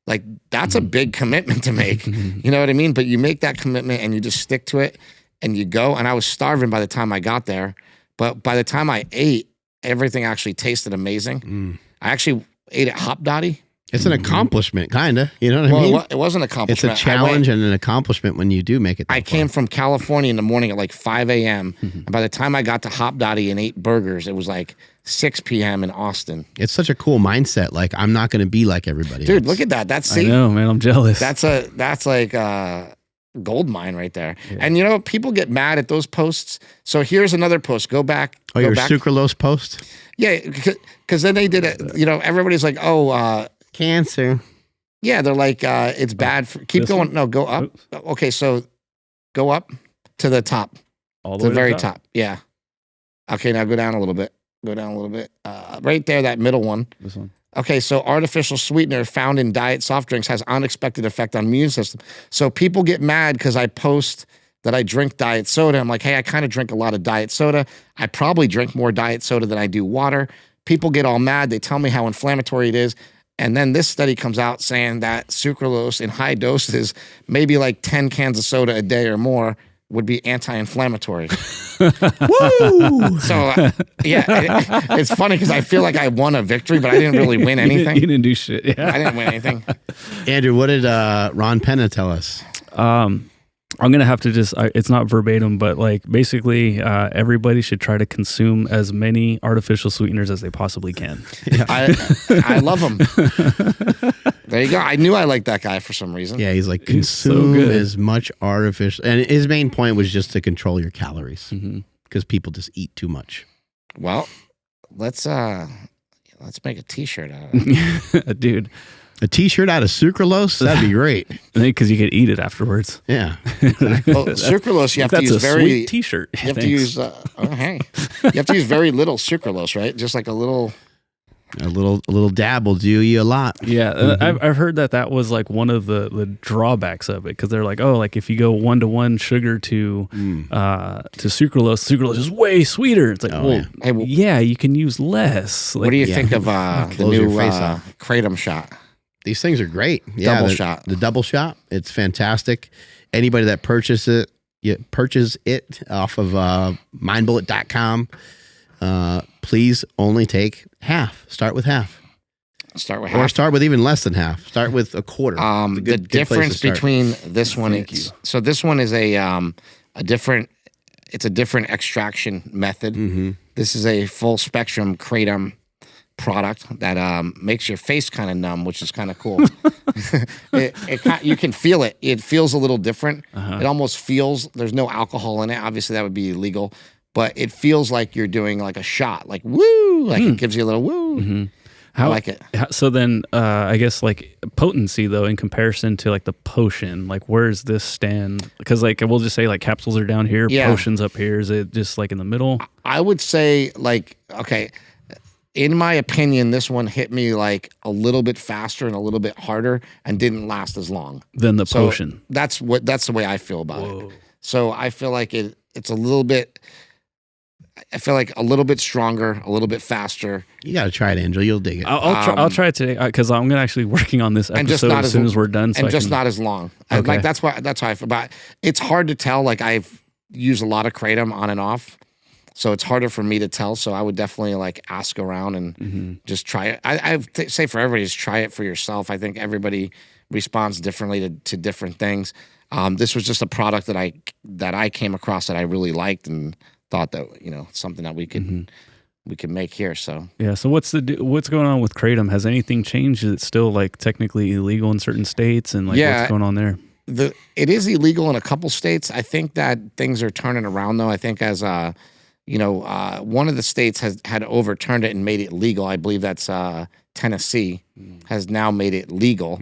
Speaker 3: Like, that's a big commitment to make. You know what I mean? But you make that commitment and you just stick to it. And you go, and I was starving by the time I got there. But by the time I ate, everything actually tasted amazing. I actually ate at Hop Dotty.
Speaker 2: It's an accomplishment, kind of. You know what I mean?
Speaker 3: Well, it was an
Speaker 2: It's
Speaker 3: accomplishment.
Speaker 2: a challenge and an accomplishment when you do make it.
Speaker 3: I came from California in the morning at like 5 a.m. And by the time I got to Hop Dotty and ate burgers, it was like 6 p.m. in Austin.
Speaker 2: It's such a cool mindset. Like, I'm not going to be like everybody
Speaker 3: Dude,
Speaker 2: else.
Speaker 3: look at that. That's
Speaker 1: I know, man. I'm jealous.
Speaker 3: That's like a gold mine right there. Yeah. And you know, people get mad at those posts. So here's another post. Go back.
Speaker 2: Oh, your sucralose post?
Speaker 3: Yeah, because then they did it. You know, everybody's like, oh,
Speaker 2: cancer.
Speaker 3: Yeah, they're like, it's bad. Keep going.
Speaker 1: One?
Speaker 3: No, go up. Oops. Okay, so go up to the top.
Speaker 1: All
Speaker 3: the very top. Yeah. Okay, now go down a little bit. Go down a little bit. Right there, that middle one.
Speaker 1: This one.
Speaker 3: Okay, so artificial sweetener found in diet soft drinks has unexpected effect on immune system. So people get mad because I post that I drink diet soda. I'm like, hey, I kind of drink a lot of diet soda. I probably drink more diet soda than I do water. People get all mad. They tell me how inflammatory it is. And then this study comes out saying that sucralose in high doses, maybe like 10 cans of soda a day or more, would be anti-inflammatory. Woo! So, it's funny because I feel like I won a victory, but I didn't really win anything.
Speaker 1: You didn't do shit. Yeah.
Speaker 3: I didn't win anything.
Speaker 2: Andrew, what did Ron Penna tell us?
Speaker 1: I'm going to have to just, it's not verbatim, but like basically everybody should try to consume as many artificial sweeteners as they possibly can.
Speaker 3: Yeah. I love them. There you go. I knew I liked that guy for some reason.
Speaker 2: Yeah, he's like, consume as much artificial. And his main point was just to control your calories because people just eat too much.
Speaker 3: Well, let's make a t-shirt out of it.
Speaker 1: Dude.
Speaker 2: A t-shirt out of sucralose? That'd be great.
Speaker 1: Because you could eat it afterwards.
Speaker 2: Yeah.
Speaker 3: Well, sucralose, you have to use
Speaker 1: very sweet t-shirt.
Speaker 3: You have to use you have to use very little sucralose, right? Just like a little
Speaker 2: dab will do you a lot.
Speaker 1: Yeah, I've heard that was like one of the drawbacks of it because they're like, oh, like if you go 1-to-1 sugar to sucralose is way sweeter. It's like, yeah, you can use less. Like,
Speaker 3: what do you think of the new Kratom shot?
Speaker 2: These things are great.
Speaker 3: Yeah, the
Speaker 2: double shot. It's fantastic. Anybody that purchases it off of mindbullet.com, please only take half. Start with half. Or start with even less than half. Start with a quarter.
Speaker 3: The difference between this one so this one is a different extraction method. This is a full spectrum Kratom product that makes your face kind of numb, which is kind of cool. You can feel it. It feels a little different. It almost feels, there's no alcohol in it. Obviously that would be illegal, but it feels like you're doing like a shot, like woo, like it gives you a little woo. I like it.
Speaker 1: So then I guess like potency though, in comparison to like the potion, like where does this stand? Because like we'll just say like capsules are down here, potions up here. Is it just like in the middle?
Speaker 3: I would say like, okay, in my opinion, this one hit me like a little bit faster and a little bit harder and didn't last as long
Speaker 1: than the potion.
Speaker 3: That's the way I feel about it. So I feel like it's a little bit, I feel like a little bit stronger, a little bit faster.
Speaker 2: You got to try it, Angel. You'll dig it.
Speaker 1: I'll try it today because I'm gonna actually working on this episode as soon as we're done. So
Speaker 3: not as long.
Speaker 1: Okay.
Speaker 3: Like that's how I feel about it. It's hard to tell. Like I've used a lot of Kratom on and off. So it's harder for me to tell. So I would definitely like ask around and just try it. I say for everybody, just try it for yourself. I think everybody responds differently to different things. This was just a product that I came across that I really liked and thought that something that we could make here. So
Speaker 1: yeah. So what's going on with Kratom? Has anything changed? Is it still like technically illegal in certain states? And like what's going on there?
Speaker 3: It is illegal in a couple states. I think that things are turning around though. I think as one of the states had overturned it and made it legal. I believe that's Tennessee has now made it legal.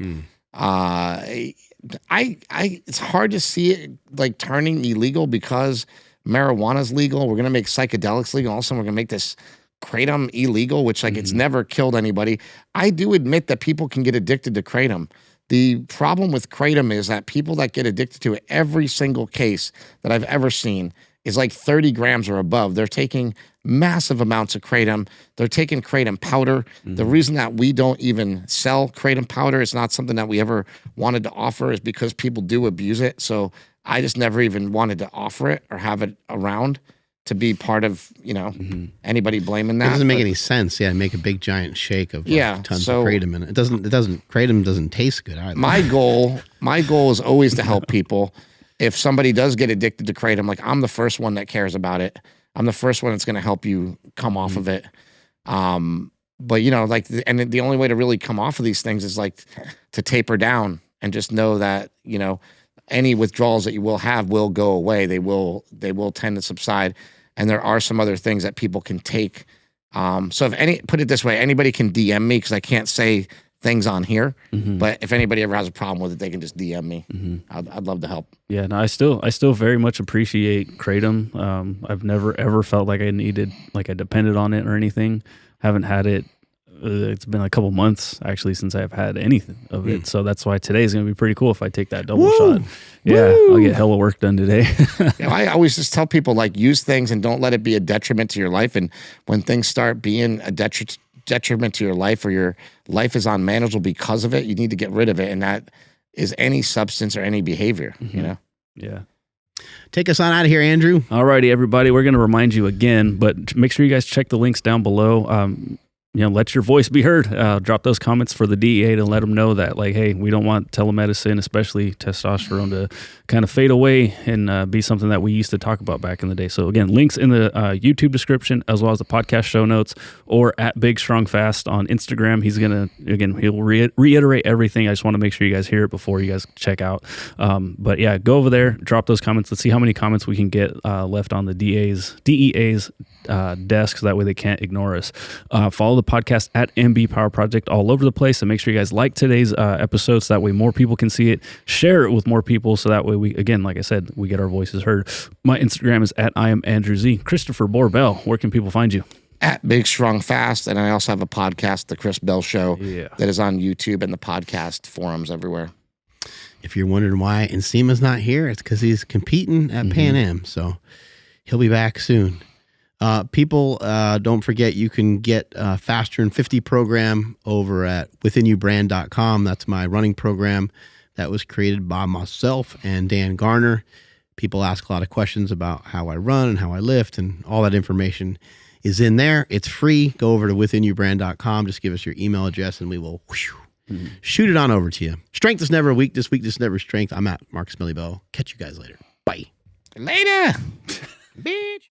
Speaker 3: It's hard to see it like turning illegal because marijuana's legal. We're gonna make psychedelics legal. Also, we're gonna make this Kratom illegal, which like it's never killed anybody. I do admit that people can get addicted to Kratom. The problem with Kratom is that people that get addicted to it, every single case that I've ever seen is like 30 grams or above. They're taking massive amounts of Kratom. They're taking Kratom powder. The reason that we don't even sell Kratom powder, it's not something that we ever wanted to offer, is because people do abuse it. So I just never even wanted to offer it or have it around to be part of, anybody blaming that.
Speaker 2: It doesn't make any sense. Yeah, make a big giant shake of tons of Kratom in it. Kratom doesn't taste good either.
Speaker 3: My goal is always to help people. If somebody does get addicted to Kratom, like I'm the first one that cares about it. I'm the first one that's going to help you come off of it. But and the only way to really come off of these things is like to taper down and just know that, any withdrawals that you will have will go away. They will tend to subside. And there are some other things that people can take. So put it this way, anybody can DM me because I can't say things on here. But if anybody ever has a problem with it, they can just DM me. I'd love to help.
Speaker 1: Yeah, no, I still very much appreciate Kratom. I've never ever felt like I depended on it or anything. Haven't had it. It's been a couple months actually since I've had anything of it. So that's why today's going to be pretty cool if I take that double shot. Yeah, I'll get hella work done today.
Speaker 3: I always just tell people use things and don't let it be a detriment to your life. And when things start being a detriment to your life or your life is unmanageable because of it, you need to get rid of it. And that is any substance or any behavior,
Speaker 1: Yeah.
Speaker 2: Take us on out of here, Andrew.
Speaker 1: All righty, everybody. We're going to remind you again, but make sure you guys check the links down below. Let your voice be heard. Drop those comments for the DEA to let them know that, hey, we don't want telemedicine, especially testosterone, to kind of fade away and be something that we used to talk about back in the day. So again, links in the YouTube description as well as the podcast show notes, or at Big Strong Fast on Instagram. He'll reiterate everything. I just want to make sure you guys hear it before you guys check out. But yeah, go over there, drop those comments. Let's see how many comments we can get left on the DEA's desk, so that way they can't ignore us. Follow the podcast at MB Power Project all over the place, and make sure you guys like today's episode so that way more people can see it. Share it with more people so that way we, again, like I said, we get our voices heard. My Instagram is at I am Andrew Z. Christopher Borbell, where can people find you?
Speaker 3: At Big Strong Fast, and I also have a podcast, The Chris Bell Show, that is on YouTube and the podcast forums everywhere.
Speaker 2: If you're wondering why Nsima's not here, it's because he's competing at Pan Am, so he'll be back soon. People, don't forget you can get Faster in 50 program over at withinyoubrand.com. That's my running program that was created by myself and Dan Garner. People ask a lot of questions about how I run and how I lift, and all that information is in there. It's free. Go over to withinyoubrand.com. Just give us your email address and we will shoot it on over to you. Strength is never a weakness. Weakness is never strength. I'm at Marcus Millibell. Catch you guys later. Bye.
Speaker 3: Later. Bitch.